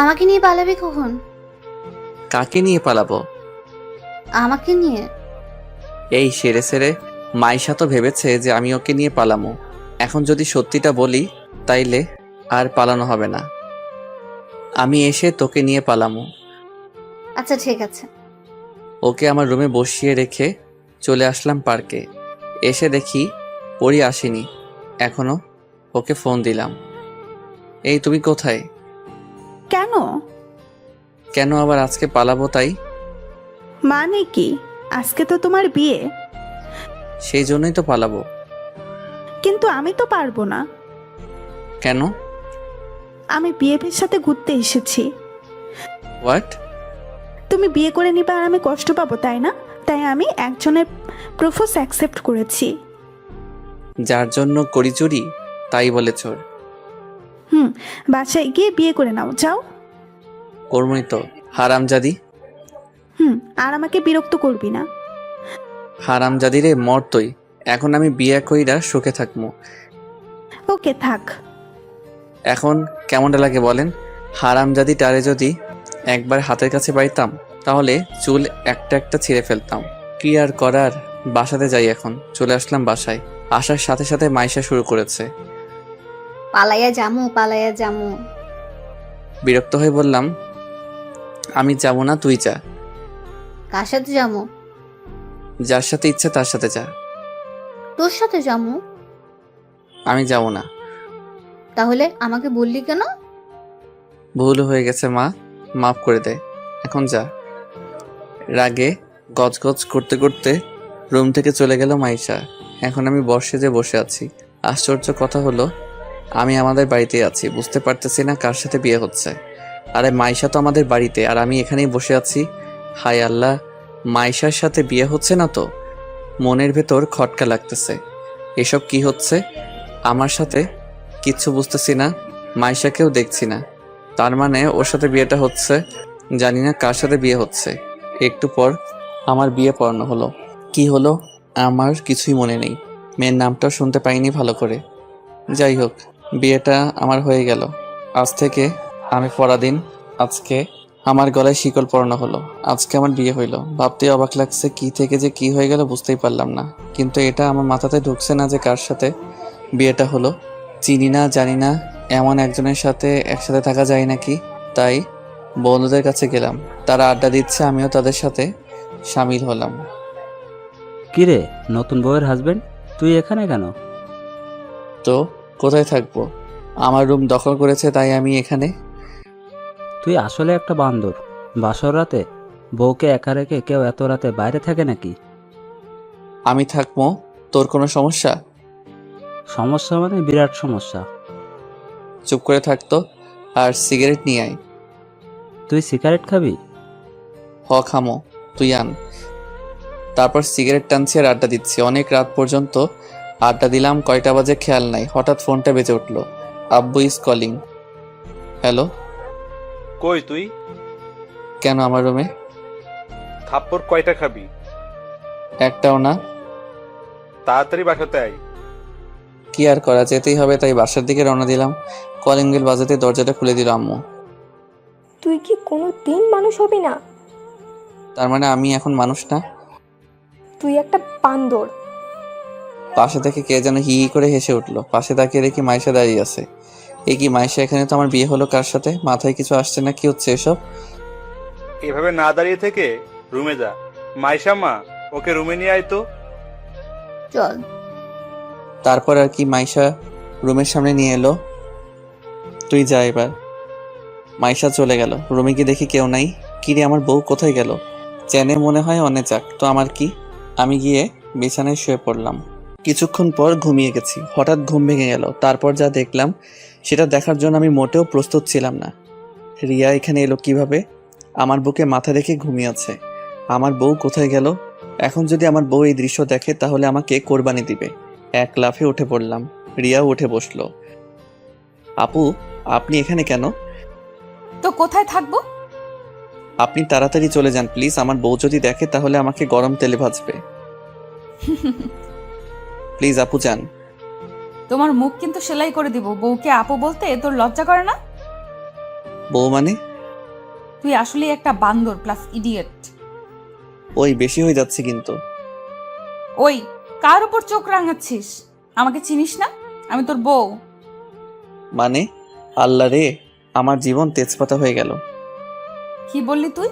আমাকে নিয়ে পালাবি কখন? কাকে নিয়ে পালাবো? আমাকে নিয়ে। এই সেরে সেরে মাইশা তো ভেবেছে যে আমি ওকে নিয়ে পালামো। এখন যদি সত্যিটা বলি তাইলে আর পালানো হবে না। আমি এসে তোকে নিয়ে পালামো। আচ্ছা ঠিক আছে। ওকে আমার রুমে বসিয়ে রেখে চলে আসলাম পার্কে। এসে দেখি পরি আসেনি এখনো। ওকে ফোন দিলাম, এই তুমি কোথায়? কেন? কেন আবার আজকে পালাবো তাই? মানে কি? আজকে তো তোমার বিয়ে। সেই জন্যই তো পালাবো। কিন্তু আমি তো পারবো না। কেন? আমি বিয়ের সাথে ঘুরতে এসেছি। হোয়াট? তুমি বিয়ে করে নিবে আর আমি কষ্ট পাবো, তাই না? তাই আমি একজনের প্রপোজ অ্যাকসেপ্ট করেছি। যার জন্য করি চুরি তাই বলে চোর। বাসায় গিয়ে বিয়ে করে নাও, যাও। কর্মই তো, হারামজাদি। আর আমাকে বিরক্ত করবি না। হারামজাদি রে, মর তুই। এখন আমি বিয়ে কইরা সুখে থাকবো। ওকে থাক। এখন কেমনটা লাগে বলেন? হারামজাদি টারে যদি একবার হাতের কাছে পাইতাম তাহলে চুল একটা একটা ছিঁড়ে ফেলতাম। কি আর করার, বাসাতে যাই এখন। চলে আসলাম বাসায়। আসার সাথে সাথে মাইশা শুরু করেছে। পালাইয়া জামু, পালাইয়া জামু। বিরক্ত হয়ে বললাম, আমি যাব না, তুই যা। কার সাথে জামু? যার সাথে ইচ্ছে তার সাথে যা। তোর সাথে জামু। আমি যাব না। তাহলে আমাকে বললি কেন? ভুল হয়ে গেছে মা, মাফ করে দে, এখন যা। রাগে গজগজ করতে করতে রুম থেকে চলে গেল মাইশা। এখন আমি বর্ষে বসে আছি। আশ্চর্য কথা হলো, আমি আমাদের বাড়িতে আছি, বুঝতে পারতেছি না কার সাথে বিয়ে হচ্ছে। আরে মাইশা তো আমাদের বাড়িতে, আর আমি এখানেই বসে আছি। হায় আল্লাহ, মাইশার সাথে বিয়ে হচ্ছে না তো? মনের ভেতর খটকা লাগতেছে। এসব কি হচ্ছে আমার সাথে? কিচ্ছু বুঝতেছি না। মাইশাকেও দেখছি না, তার মানে ওর সাথে বিয়েটা হচ্ছে। জানি না কার সাথে বিয়ে হচ্ছে। একটু পর আমার বিয়ে পড়ানো হলো। কি হলো আমার কিছুই মনে নেই। মেয়ের নামটাও শুনতে পাইনি ভালো করে। যাই হোক, বিয়েটা আমার হয়ে গেল। আজ থেকে আমি পরাধীন। আজকে আমার গলায় শিকল পরানো হলো। আজকে আমার বিয়ে হইল। ভাবতেই অবাক লাগছে, কি থেকে যে কি হয়ে গেল বুঝতেই পারলাম না। কিন্তু এটা আমার মাথাতে ঢুকছে না যে কার সাথে বিয়েটা হলো। চিনি না, জানি না, এমন একজনের সাথে একসাথে থাকা যায় নাকি। তাই বন্ধুদের কাছে গেলাম, তারা আড্ডা দিচ্ছে, আমিও তাদের সাথে সামিল হলাম। কিরে, নতুন বউয়ের হাজবেন্ড, তুই এখানে কেন? তো কোথায় থাকবো? আমার রুম দখল করেছে, তাই আমি এখানে। তুই আসলে একটা বান্দর। বাসর রাতে বউকে একা রেখে কেউ এত রাতে বাইরে থাকে নাকি? আমি থাকবো, তোর কোনো সমস্যা? সমস্যা মানে বিরাট সমস্যা। চুপ করে থাকতো আর সিগারেট নিয়ে আয়। তুই সিগারেট খাবি? খামো, তুই আন। তারপর সিগারেট টানছি আর আড্ডা দিচ্ছি অনেক রাত পর্যন্ত। আড্ডা দিলাম, কয়টা বাজে খেয়াল নাই। হঠাৎ ফোনটা বেজে উঠলো। আব্বু ইজ কলিং। হ্যালো। কই তুই? কেন আমার রুমে? থাপ্পড় কয়টা খাবি? একটাও না। তাড়াতাড়ি বাসাতে আয়। কি আর করা, যেতেই হবে, তাই বাসার দিকে রওনা দিলাম। কলিং বেল বাজাতে দরজাটা খুলে দিল আম্মু। তুই কি কোনো দিন মানুষ হবি না? তার মানে আমি এখন মানুষ না? তুই একটা বান্দর। পাশে থেকে কে যেন হি হি করে হেসে উঠলো। পাশে তাকিয়ে দেখি মাইশা দাঁড়িয়ে আছে। এ কি মাইশা, এখানে তো আমার বিয়ে হলো কার সাথে? মাথায় কিছু আসছে না, কি হচ্ছে এসব? এভাবে না দাঁড়িয়ে থেকে রুমে যা। মাইশা মা, ওকে রুমে নিয়ে আয় তো। চল। তারপর আর কি মাইশা রুমের সামনে নিয়ে এলো। তুই যা এবার। মাইশা চলে গেল। রুমে গিয়ে দেখি কেউ নাই। কিরে, আমার বউ কোথায় গেল? চেনে মনে হয়, অনেক যাক তো আমার কি। আমি গিয়ে বিছানায় শুয়ে পড়লাম। কিছুক্ষণ পর ঘুমিয়ে গেছি। হঠাৎ ঘুম ভেঙে গেল। তারপর যা দেখলাম সেটা দেখার জন্য আমি মোটেও প্রস্তুত ছিলাম না। রিয়া এখানে এলো কিভাবে? আমার বুকে মাথা রেখে ঘুমিয়ে আছে। আমার বউ কোথায় গেল? এখন যদি আমার বউ এই দৃশ্য দেখে তাহলে আমাকে কোরবানি দিবে। এক লাফে উঠে পড়লাম। রিয়াও উঠে বসলো। আপু, আপনি এখানে কেন? তো কোথায় থাকবো? আপনি তাড়াতাড়ি চলে যান প্লিজ। আমার বউ যদি দেখে তাহলে আমাকে গরম তেলে ভাজবে। প্লিজ আপু যান। তোমার মুখ কিন্তু সেলাই করে দিব। বউকে আপু বলতে তোর লজ্জা করে না? বউ মানে? তুই আসলে একটা বান্দর প্লাস ইডিয়েট। ওই বেশি হয়ে যাচ্ছে কিন্তু। ওই, কার উপর চোখ রাঙাচ্ছিস? আমাকে চিনিস না? আমি তোর বউ। মানে? আল্লাহ রে, আমার জীবন তেজপাতা হয়ে গেল। কি বললি তুই?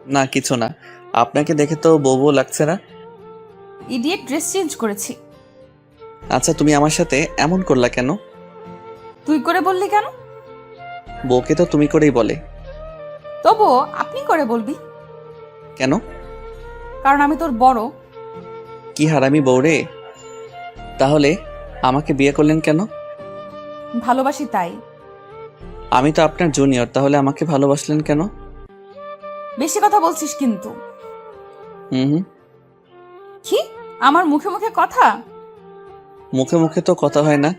না কিছু না। আপনাকে দেখে তো বউ বউ লাগছে না। ইডিয়েট, ড্রেস চেঞ্জ করেছি। আচ্ছা, তুমি আমার সাথে এমন করলা কেন? তুই করে বললি কেন? বউকে তো তুমি করেই বলে। তবুও আপনি করে বলবি কেন? কারণ আমি তোর বড়। কি হারামি বউ রে। তাহলে আমাকে বিয়ে করলেন কেন? ভালোবাসি তাই। আমি তো আপনার জুনিয়র, তাহলে আমাকে ভালোবাসলেন কেন? বেশি কথা বলছিস কিন্তু। হুম। কি? আমার মুখে মুখে কথা? মুখে মুখে তো কথা হয় না,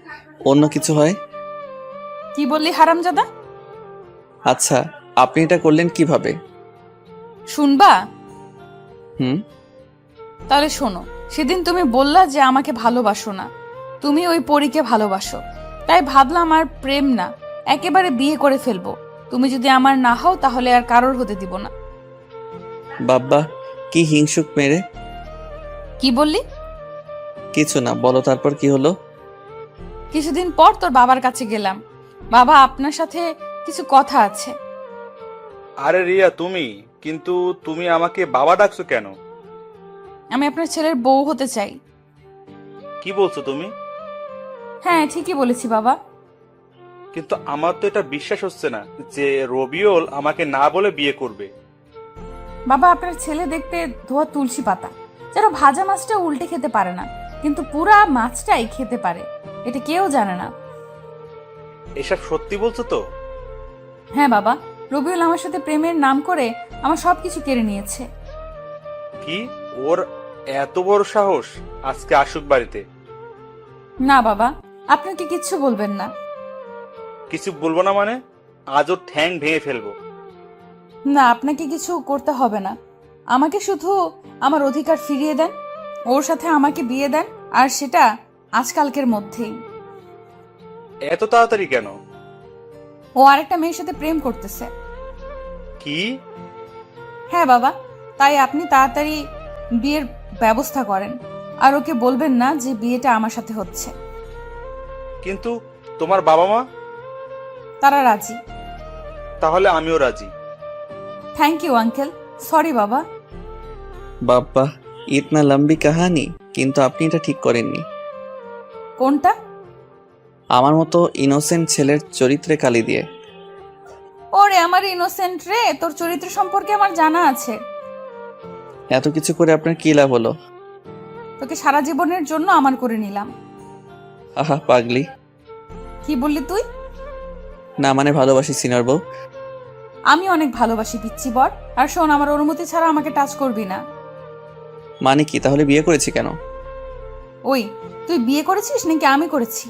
অন্য কিছু হয়। কি বললি হারামজাদা? আচ্ছা, আপনি এটা করলেন কিভাবে? শুনবা? হুম। তাহলে শোনো। সেদিন তুমি বললা যে আমাকে ভালোবাসো না, তুমি ওই পরীকে ভালোবাসো। তাই ভাবলাম আর প্রেম না, একেবারে বিয়ে করে ফেলবো। তুমি যদি আমার না হও তাহলে আর কারোর হতে দিব না। বাব্বা, কি হিংসুক মেরে। কি বললি? কিছু না, বলো তারপর কি হলো? কিছুদিন পর তোর বাবার কাছে গেলাম। বাবা, আপনার সাথে কিছু কথা আছে। আরে রিয়া, কিন্তু তুমি আমাকে বাবা ডাকছো কেন? আমি আপনার ছেলের বউ হতে চাই। কি বলছো তুমি? হ্যাঁ, ঠিকই বলেছি বাবা। কিন্তু আমার তো এটা বিশ্বাস হচ্ছে না যে রবিউল আমাকে না বলে বিয়ে করবে। বাবা, আপনার ছেলে দেখতে ধোয়া তুলসী পাতা, যেন ভাজা মাছটা উল্টে খেতে পারে না, কিন্তু পুরা মাছটাই খেতে পারে। এটা কেউ জানে না। এসব সত্যি বলছো তো? হ্যাঁ বাবা, রবিউল আমার সাথে প্রেমের নাম করে আমার সবকিছু কেড়ে নিয়েছে। কি? ওর এত বড় সাহস? আজকে আসুক বাড়িতে। না বাবা, আপনাকে কিচ্ছু বলবেন না। কিছু বলবো না মানে? আজ ওর ঠ্যাং ভেঙে ফেলবো। না, আপনাকে কিছু করতে হবে না। আমাকে শুধু আমার অধিকার ফিরিয়ে দেন, ওর সাথে আমাকে বিয়ে দেন, আর সেটা আজকালকের মধ্যেই। এত তাড়াতাড়ি কেন? ও আরেকটা মেয়ের সাথে প্রেম করতেছে। কি? হ্যাঁ বাবা, তাই আপনি তাড়াতাড়ি বিয়ের ব্যবস্থা করেন, আর ওকে বলবেন না যে বিয়েটা আমার সাথে হচ্ছে। কিন্তু তোমার বাবা মা? তারা রাজি। তাহলে আমিও রাজি। Thank you uncle. সরি বাবা। বাব্বা, ইতনা লম্বি কাহানি। কিন্তু আপনি এটা ঠিক করেননি। কোনটা? আমার মতো ইনোসেন্ট ছেলের চরিত্রে কালি দিয়ে। ওরে আমার ইনোসেন্ট রে, তোর চরিত্র সম্পর্কে আমার জানা আছে। এত কিছু করে আপনার কি লাভ হলো? তোকে সারা জীবনের জন্য আমার করে নিলাম। আহা পাগলি। কি বললি তুই? না মানে ভালোবাসি সিনিয়র বউ। আমি অনেক ভালোবাসি পিচ্চি বর। আর শোন, আমার অনুমতি ছাড়া আমাকে টাচ করবি না। মানে কি? তাহলে বিয়ে করেছি কেন? ওই, তুই বিয়ে করেছিস নাকি আমি করেছি?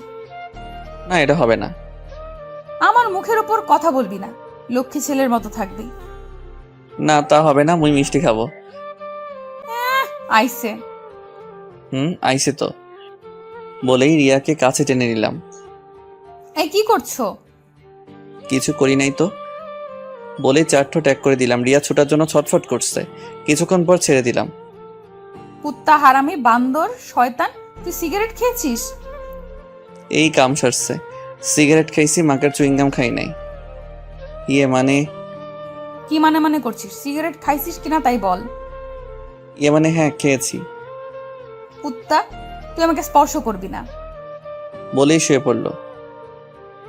না, এটা হবে না। আমার মুখের উপর কথা বলবি না, লক্ষ্মী ছেলের মতো থাকবি। না তা হবে না, মুই মিষ্টি খাবো। আইসে। আইসে তো। বলেই রিয়াকে কাছে টেনে নিলাম। এই কি করছো? কিছু করি নাই তো। বলেই চারঠো ট্যাগ করে দিলাম। রিয়া ছোটার জন্য ছটফট করছে। কিছুক্ষণ পর ছেড়ে দিলাম। কুত্তা, হারামি, বান্দর, শয়তান, তুই সিগারেট খেয়েছিস? এই কাম সারছে। সিগারেট খাইছি, মাকার চুইংগাম খাই নাই। ইয়ে মানে কি মানে করছিস? সিগারেট খাইছিস কিনা তাই বল। হ্যাঁ খেয়েছি। কুত্তা, তুই আমাকে স্পর্শ করবি না। বলেই শুয়ে পড়লো।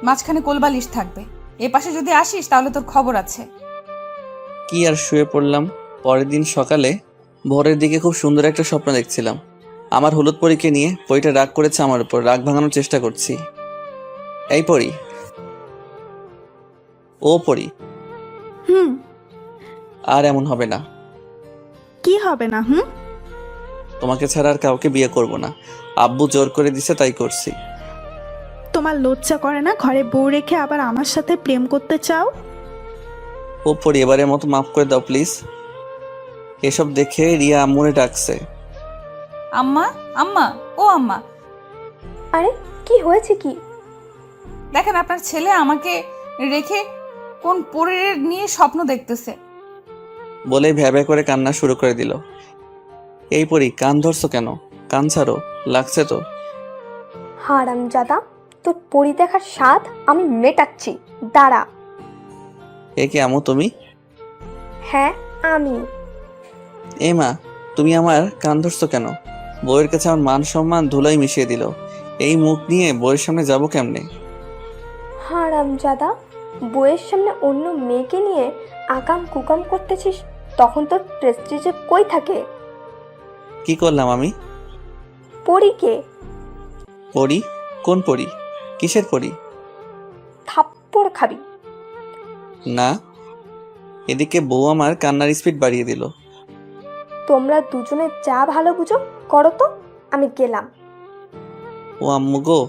মাঝখানে কোলবালিশ থাকবে, এ পাশে যদি আসিস তাহলে তোর খবর আছে। কি আর শুয়ে পড়লাম। পরের দিন সকালে ভোরের দিকে খুব সুন্দর একটা স্বপ্ন দেখছিলাম। আমার হলুদ পরীকে নিয়ে পরীটা রাগ করেছে আমার উপর, রাগ ভাঙানোর চেষ্টা করছি। এই পরী, ও পরী, হুম। আর এমন হবে না। কি হবে না? হুম। তোমাকে ছাড়া আর কাউকে বিয়ে করব না। আব্বু জোর করে দিছে তাই করছি। তোমার লজ্জা করে না ঘরে বউ রেখে আবার আমার সাথে প্রেম করতে চাও? ও পরী, এবারের মতো মাফ করে দাও প্লিজ। এসব দেখে রিয়া আম্মুরে ডাকছে। আম্মা, আম্মা, ও আম্মা, আরে কি হয়েছে কি? দেখেন আপনার ছেলে আমাকে রেখে কোন পরীর নিয়ে স্বপ্ন দেখতেছে। বলে ভ্যাবে করে কান্না শুরু করে দিল। এই পরী, কান ধরছো কেন? কান ছাড়ো, লাগছে তো। হারামজাদা, তোর পরি দেখার স্বাদ আমি মেটাচ্ছি, দাঁড়া। এ কি আম্মু তুমি? হ্যাঁ আমি। এ মা, তুমি আমার কান ধরছো কেন? বউয়ের কাছে আমার মান সম্মান ধুলাই মিশিয়ে দিল। এই মুখ নিয়ে বউয়ের সামনে যাবো কেমনে? হারামজাদা, বইয়ের সামনে অন্য মেয়েকে নিয়ে আকাম কুকাম করতেছিস, তখন তোর প্রেস্টিজে কই থাকে? কি করলাম আমি? পরীকে পরী? কোন পরী? কিসের পরী? থাপ্পড় খাবি। না। এদিকে বউ আমার কান্নার স্পিড বাড়িয়ে দিল। তোমরা দুজনে যা ভালো বুঝো করো তো, আমি গেলাম। ও আম্মু গো,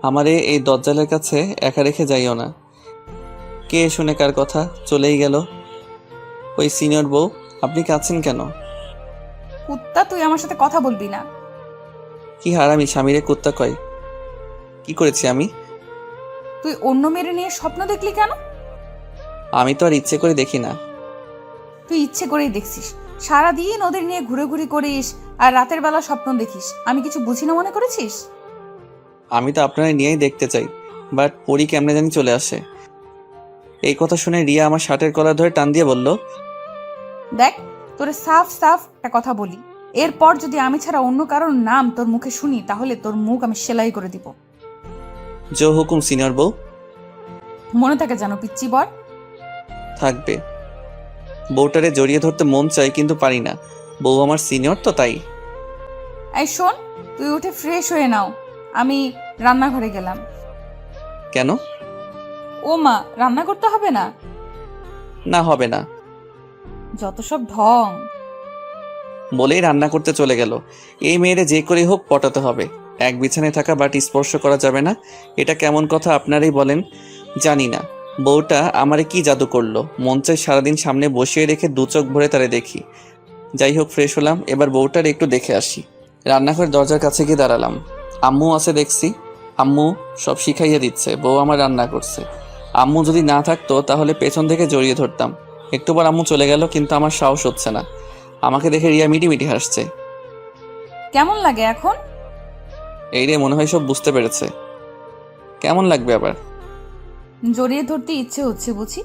আমারে এই দজ্জালের কাছে একা রেখে যাইও না। কে শুনে কার কথা চলেই গেল। ওই সিনিয়র বউ, আপনি কাঁদছেন কেন? কুত্তা, তুই আমার সাথে কথা বলবি না। কি হারামি স্বামীরে কুত্তা কয়? কি করেছি আমি? তুই অন্য মেয়ের নিয়ে স্বপ্ন দেখলি কেন? আমি তো আর ইচ্ছে করে দেখি না। তুই ইচ্ছে করেই দেখছিস। সারাদিন ওদের নিয়ে ঘুরে করিস আর রাতের বেলা স্বপ্ন দেখিস। আমি কিছু বুঝি না মনে করেছিস? আমি তো আপনারা নিয়েই দেখতে চাই, বাট পরী কেমনে জানি চলে আসে। এই কথা শুনে রিয়া আমার শার্টের কলার ধরে টান দিয়ে বলল, দেখ, তোরে সাফ সাফ একটা কথা বলি, এরপর যদি আমি ছাড়া অন্য কারোর নাম তোর মুখে শুনি তাহলে তোর মুখ আমি সেলাই করে দিব। জো হুকুম সিনিয়র বউ। মনে থাকে জানো পিচ্চি বর। থাকবে। বউটারে জড়িয়ে ধরতে মন চাই কিন্তু পারি না। বউ আমার সিনিয়র তো তাই। এই শোন, তুই উঠে ফ্রেশ হয়ে নাও, আমি রান্নাঘরে গেলাম। কেন? ও মা, রান্না করতে হবে না? না হবে না। যত সব ঢং। বলেই রান্না করতে চলে গেল। এই মেয়েরে যে করে হোক পটাতে হবে। এক বিছানায় থাকা বাটি স্পর্শ করা যাবে না, এটা কেমন কথা আপনারাই বলেন। জানি না বউটা আমারে কি জাদু করলো, মন চাই সারাদিন সামনে বসিয়ে রেখে দু চোখ ভরে তারে দেখি। যাই হোক, ফ্রেশ হলাম, এবার বউটার একটু দেখে আসি। রান্নাঘরের দরজার কাছে গিয়ে দাঁড়ালাম। আম্মু আছে দেখছি। আম্মু সব শিখাইয়া দিচ্ছে, বউ আমার রান্না করছে। আম্মু যদি না থাকতো তাহলে পেছন থেকে জড়িয়ে ধরতাম। একটুবার আম্মু চলে গেল, কিন্তু আমার সাহস হচ্ছে না। আমাকে দেখে রিয়া মিটিমিটি হাসছে। কেমন লাগে এখন? এই রে, মনে হয় সব বুঝতে পেরেছে। কেমন লাগবে আবার? জড়িয়ে ধরতে ইচ্ছে হচ্ছে বুঝি।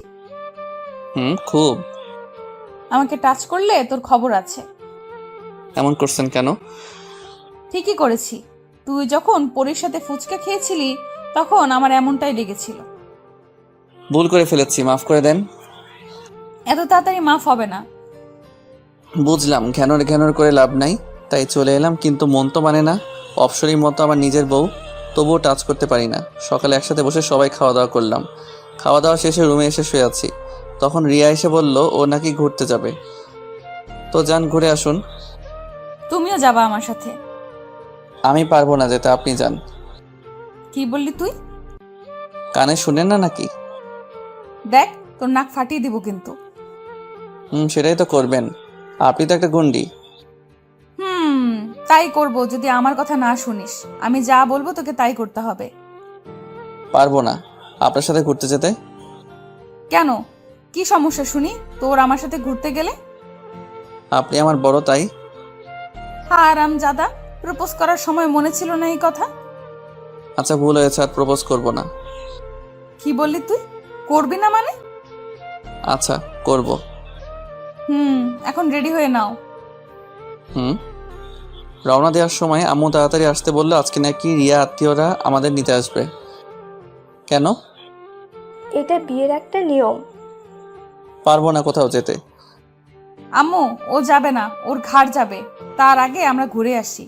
খুব। আমাকে টাচ করলে তোর খবর আছে। এমন করছেন কেন? ঠিকই করেছি। তুই যখন পরীর সাথে ফুচকা খেয়েছিলি তখন আমার এমনটাই লেগেছিল। ভুল করে ফেলেছি, মাফ করে দেন। এত তাড়াতাড়ি মাফ হবে না। বুঝলাম ঘ্যানর ঘ্যানর করে লাভ নাই, তাই চলে এলাম, কিন্তু মন তো মানে না। অপসরীর মতো আমার নিজের বউ, তবুও টাচ করতে পারি না। সকালে একসাথে বসে সবাই খাওয়া দাওয়া করলাম। খাওয়া দাওয়া শেষে রুমে এসে শুয়ে আছি। তখন রিয়া এসে বলল ও নাকি ঘুরতে যাবে। তো যান, ঘুরে আসুন। তুমিও যাবা আমার সাথে? আমি পারবো না যেতে, আপনি যান। কি বললি তুই? কানে শুনেন না নাকি? দেখ, তোর নাক ফাটিয়ে দিব কিন্তু। সেটাই তো করবেন, আপনি তো একটা গুন্ডি। তাই করব যদি আমার কথা না শুনিস। আমি যা বলবো তোকে তাই করতে হবে। পারবো না আপনার সাথে ঘুরতে যেতে। কেন? কি সমস্যা শুনি তোর আমার সাথে ঘুরতে গেলে? আপনি আমার বড় তাই। আরামজাদা, প্রপোজ করার সময় মনে ছিল না এই কথা? আচ্ছা ভুল হয়েছে, আর প্রপোজ করব না। কি বললি তুই? করবি না মানে? আচ্ছা করব। এখন রেডি হয়ে নাও। রওনা দেওয়ার সময় আম্মু তাড়াতাড়ি আসতে বললো, আজকে নাকি রিয়া আত্মীয়রা আমাদের নিতে আসবে। কেন? এটা বিয়ের একটা নিয়ম। পারবো না কোথাও যেতে। আম্মু, ও যাবে না, ওর ঘাড় যাবে। তার আগে আমরা ঘুরে আসি।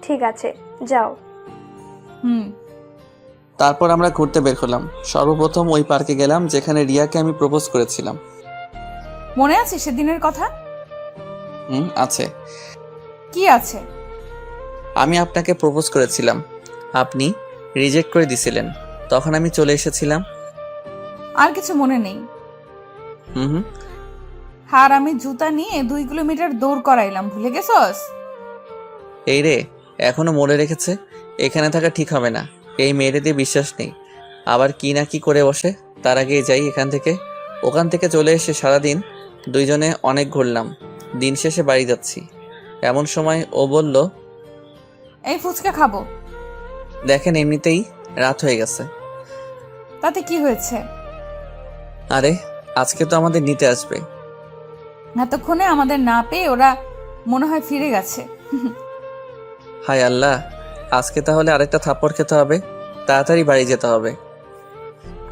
ঠিক আছে, যাও। তারপর আমরা ঘুরতে বের হলাম। সর্বপ্রথম ওই পার্কে গেলাম যেখানে রিয়াকে আমি প্রপোজ করেছিলাম। মনে আছে সেদিনের কথা? আছে। কি আছে? আমি আপনাকে প্রপোজ করেছিলাম, আপনি রিজেক্ট করে দিছিলেন। তখন আমি চলে এসেছিলাম। আর কিছু মনে নেই? আর আমি জুতা নিয়ে 2 কিলোমিটার দৌড় করাইলাম, ভুলে গেছস? এই রে, এখনো মনে রেখেছে। এখানে থাকা ঠিক হবে না, এই মেয়েদের দিয়ে বিশ্বাস নেই। আবার কি না কি করে বসে। তার আগেই যাই এখান থেকে। ওখান থেকে চলে এসে সারাদিন দুইজনে অনেক ঘুরলাম। দিন শেষে বাড়ি যাচ্ছি। এমন সময় ও বলল, এই ফুচকা খাবো। দেখেন এমনিতেই রাত হয়ে গেছে। তাতে কি হয়েছে? আরে আজকে তো আমাদের নিতে আসবে। এতক্ষণে আমাদের না পেয়ে ওরা মনে হয় ফিরে গেছে। হায় আল্লাহ, আজকে তাহলে আরেকটা থাপ্পড় খেতে হবে। তাড়াতাড়ি বাড়ি যেতে হবে।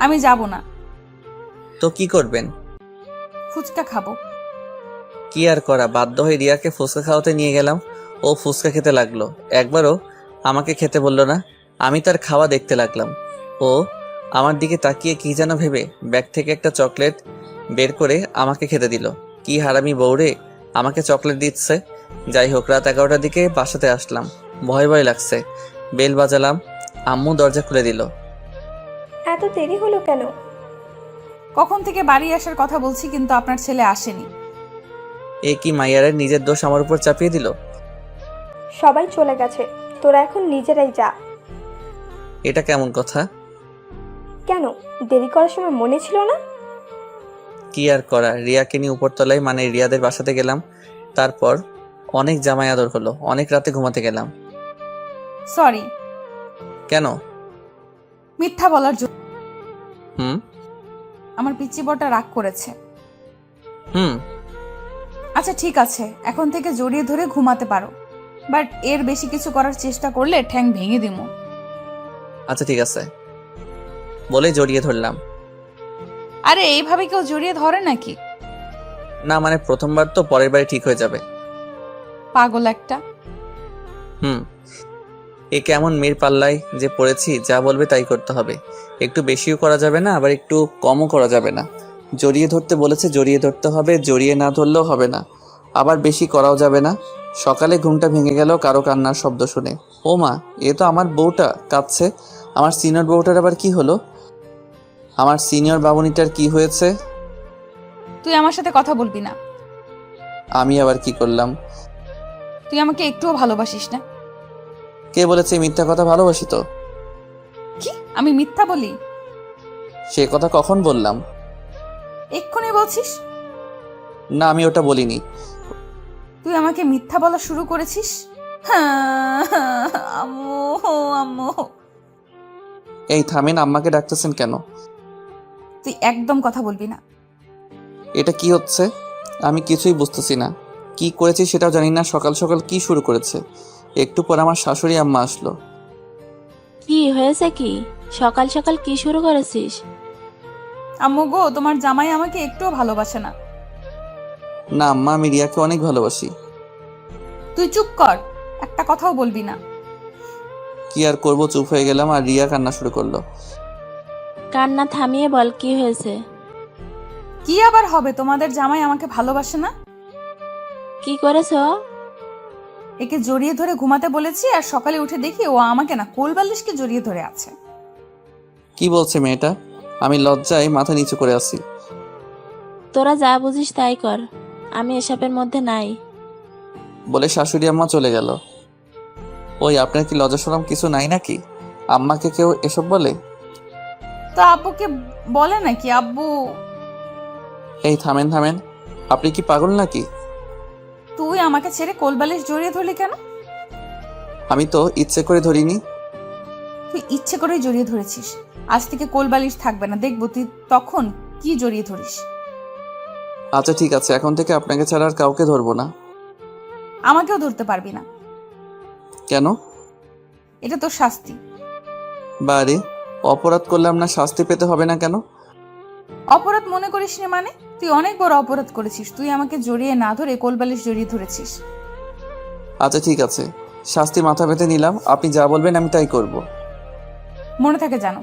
আমি যাব না। তো কি করবেন? ফুচকা খাবো। কি আর করা, বাধ্য হয়ে রিয়াকে ফুচকা খাওয়াতে নিয়ে গেলাম। ও ফুচকা খেতে লাগলো। একবারও আমাকে খেতে বললো না। আমি তার খাওয়া দেখতে লাগলাম। ও আমার দিকে তাকিয়ে কি যেন ভেবে ব্যাগ থেকে একটা চকলেট বের করে আমাকে খেতে দিল। কি হারামি বউরে, আমাকে চকলেট দিচ্ছে। যাই হোক, রাত 11টার দিকে বাসাতে আসলাম। ভয় ভয় লাগছে। বেল বাজালাম, আম্মু দরজা খুলে দিল। এত দেরি হলো কেন? কখন থেকে বাড়ি আসার কথা বলছি, কিন্তু আপনার ছেলে আসেনি। এ কি মাইয়ারের নিজের দোষ আমার উপর চাপিয়ে দিল? সবাই চলে গেছে, তোরা এখন নিজেরাই যা। এটা কেমন কথা? কেন, দেরি করার সময় মনে ছিল না? কি আর করা, রিয়াকে নিয়ে উপরতলায় মানে রিয়াদের বাসাতে গেলাম। তারপর অনেক জামাই আদর হলো। অনেক রাতে ঘুমাতে গেলাম। সরি। কেন? মিথ্যা বলার জন্য। হুম আমার পিচ্চি বড়টা রাগ করেছে। হুম আচ্ছা ঠিক আছে, এখন থেকে জড়িয়ে ধরে ঘুমাতে পারো, বাট এর বেশি কিছু করার চেষ্টা করলে ঠ্যাং ভেঙে দিমু। আচ্ছা ঠিক আছে বলে জড়িয়ে ধরলাম। আরে এইভাবে কেউ জড়িয়ে ধরে নাকি? না মানে প্রথমবার তো, পরের বারে ঠিক হয়ে যাবে। পাগল একটা। এ কেমন মেয়ের পাল্লায় যে পড়েছি, যা বলবে তাই করতে হবে। একটু বেশিও করা যাবে না, আবার একটু কমও করা যাবে না। জড়িয়ে ধরতে বলেছে, জড়িয়ে ধরতে হবে। জড়িয়ে না ধরলেও হবে না, আবার বেশি করাও যাবে না। সকালে ঘুমটা ভেঙে গেল কারো কান্নার শব্দ শুনে। ও মা, এ তো আমার বউটা কাঁদছে। আমার সিনিয়র বউটার আবার কি হলো? আমার সিনিয়র বাবুনিটার কি হয়েছে? তুই আমার সাথে কথা বলবি না। আমি আবার কি করলাম? তুই আমাকে একটুও ভালোবাসিস না। কে বলেছে মিথ্যা কথা? ভালোবাসি তো। কি আমি মিথ্যা বলি? সে কথা কখন বললাম? এক্ষুনি বলছিস। না আমি ওটা বলিনি। তুই আমাকে মিথ্যা বলা শুরু করেছিস। আম্মু আম্মু। এই থামেন, আম্মাকে ডাকতেছেন কেন? তুই একদম কথা বলবি না। এটা কি হচ্ছে? আমি কিছুই বুঝতেছি না। কি করেছি সেটাও জানি না। সকাল সকাল কি শুরু করেছে? একটু পর আমার শাশুড়ি আম্মা আসলো। কি হয়েছে? কি সকাল সকাল কি শুরু করেছিস? আম্মু গো, তোমার জামাই আমাকে একটুও ভালোবাসে না। না আম্মা, আমি রিয়াকে অনেক ভালোবাসি। তুই চুপ কর, একটা কথাও বলবি না। কি আর করব, চুপ হয়ে গেলাম। আর রিয়া কান্না শুরু করলো। কান্না থামিয়ে বল, কি হয়েছে? কি আবার হবে, তোমাদের জামাই আমাকে ভালোবাসে না। কি করেছো? একে জড়িয়ে ধরে ঘুমাতে বলেছি, আর সকালে উঠে দেখি ও আমাকে না কোলবালিশকে জড়িয়ে ধরে আছে। কি বলছে মেয়েটা? আমি লজ্জায় মাথা নিচু করে আছি। তোরা যা বুঝিস তাই কর, আমি এসবের মধ্যে নাই। বলে শাশুড়ি আম্মা চলে গেল। ওই আপনার কি লজ্জা শরম কিছু নাই নাকি? আম্মাকে কেউ এসব বলে? তো আব্বুকে বলে নাকি? আব্বু। এই থামেন থামেন, আপনি কি পাগল নাকি? তুই আমাকে ছেড়ে কোলবালিশ জড়িয়ে ধরলি কেন? আমি তো ইচ্ছে করে ধরিনি। তুই ইচ্ছে করেই জড়িয়ে ধরেছিস। আজ থেকে কোলবালিশ থাকবে না, দেখবো তুই তখন কি জড়িয়ে ধরিস। আচ্ছা ঠিক আছে, এখন থেকে আপনাকে ছাড়া আর কাউকে ধরবো না। আমাকেও ধরতে পারবি না। কেন? এটা তোর শাস্তি। বারে, অপরাধ করলাম না, শাস্তি পেতে হবে না কেন? অপরাধ মনে করিস না মানে? তুই অনেক বড় অপরাধ করেছিস। তুই আমাকে জড়িয়ে না ধরে কোলবালিশ জড়িয়ে ধরেছিস। আচ্ছা ঠিক আছে, শাস্তি মাথা পেতে নিলাম। আপনি যা বলবেন আমি তাই করব। মনে থাকে জানো?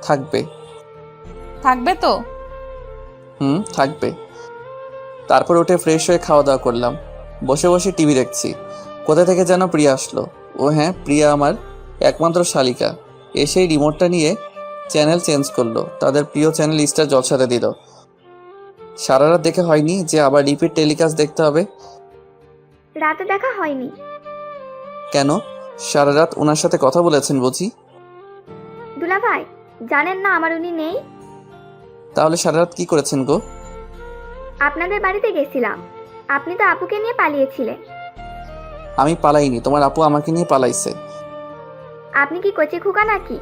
থাকবে। থাকবে তো? থাকবে। তারপর উঠে ফ্রেশ হয়ে খাওয়া দাওয়া করলাম। বসে বসে টিভি দেখছি। কোথা থেকে যেন প্রিয়া আসলো। ও হ্যাঁ, প্রিয়া আমার একমাত্র শালিকা। এসেই রিমোটটা নিয়ে চ্যানেল চেঞ্জ করলো। তাদের প্রিয় চ্যানেল স্টার জলসাতে দিল। সারা রাত দেখে হয়নি যে আবার রিপিট টেলিকাস্ট দেখতে হবে। রাতে দেখা হয়নি। কেন? সারা রাত ওনার সাথে কথা বলেছেন বুঝি? দুলা ভাই, জানেন না আমার উনি নেই? তাহলে সারা রাত কি করেছেন গো? আপনাদের বাড়িতে গেছিলাম। আপনি তো আপুকে নিয়ে পালিয়েছিলেন। আমি পালাইনি, তোমার আপু আমাকে নিয়ে পালাইছে। আপনি কি কচি খুকা নাকি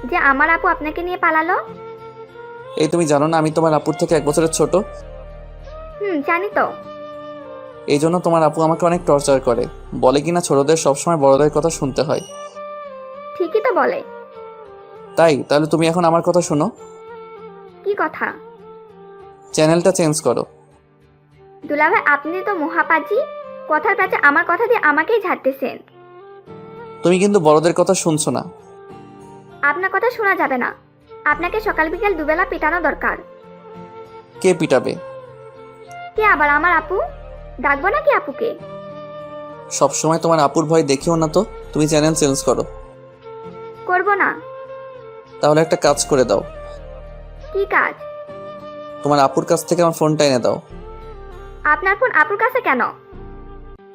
যে আমার আপু আপনাকে নিয়ে পালালো? এই তুমি জানো না আমি তোমার আপুর থেকে 1 বছরের ছোট? জানি তো। এই জন্য তোমার আপু আমাকে অনেক টর্চার করে। বলে কিনা ছোটদের সবসময় বড়দের কথা শুনতে হয়। ঠিকই তো বলে। তাহলে তুমি এখন আমার কথা শোনো। কি কথা? চ্যানেলটা চেঞ্জ করো। দুলা ভাই, আপনি তো মহাপাজি। কথার কাছে আমার কথা দিয়ে আমাকেই ঝাড়তেছেন। তুমি কিন্তু বড়দের কথা শুনছো না। আপনার কথা শোনা যাবে না। আপনাকে সকাল বিকেল দুবেলা পিটানো দরকার। কে পিটাবে? কে আবার? আমার আপু। ডাকবো নাকি আপুকে? সবসময় তোমার আপুর ভয় দেখিও না তো। তুমি চ্যানেল চেঞ্জ করো। করব না। তাহলে একটা কাজ করে দাও। কি কাজ? তোমার আপুর কাছ থেকে আমার ফোনটা এনে দাও। আপনার ফোন আপুর কাছে কেন?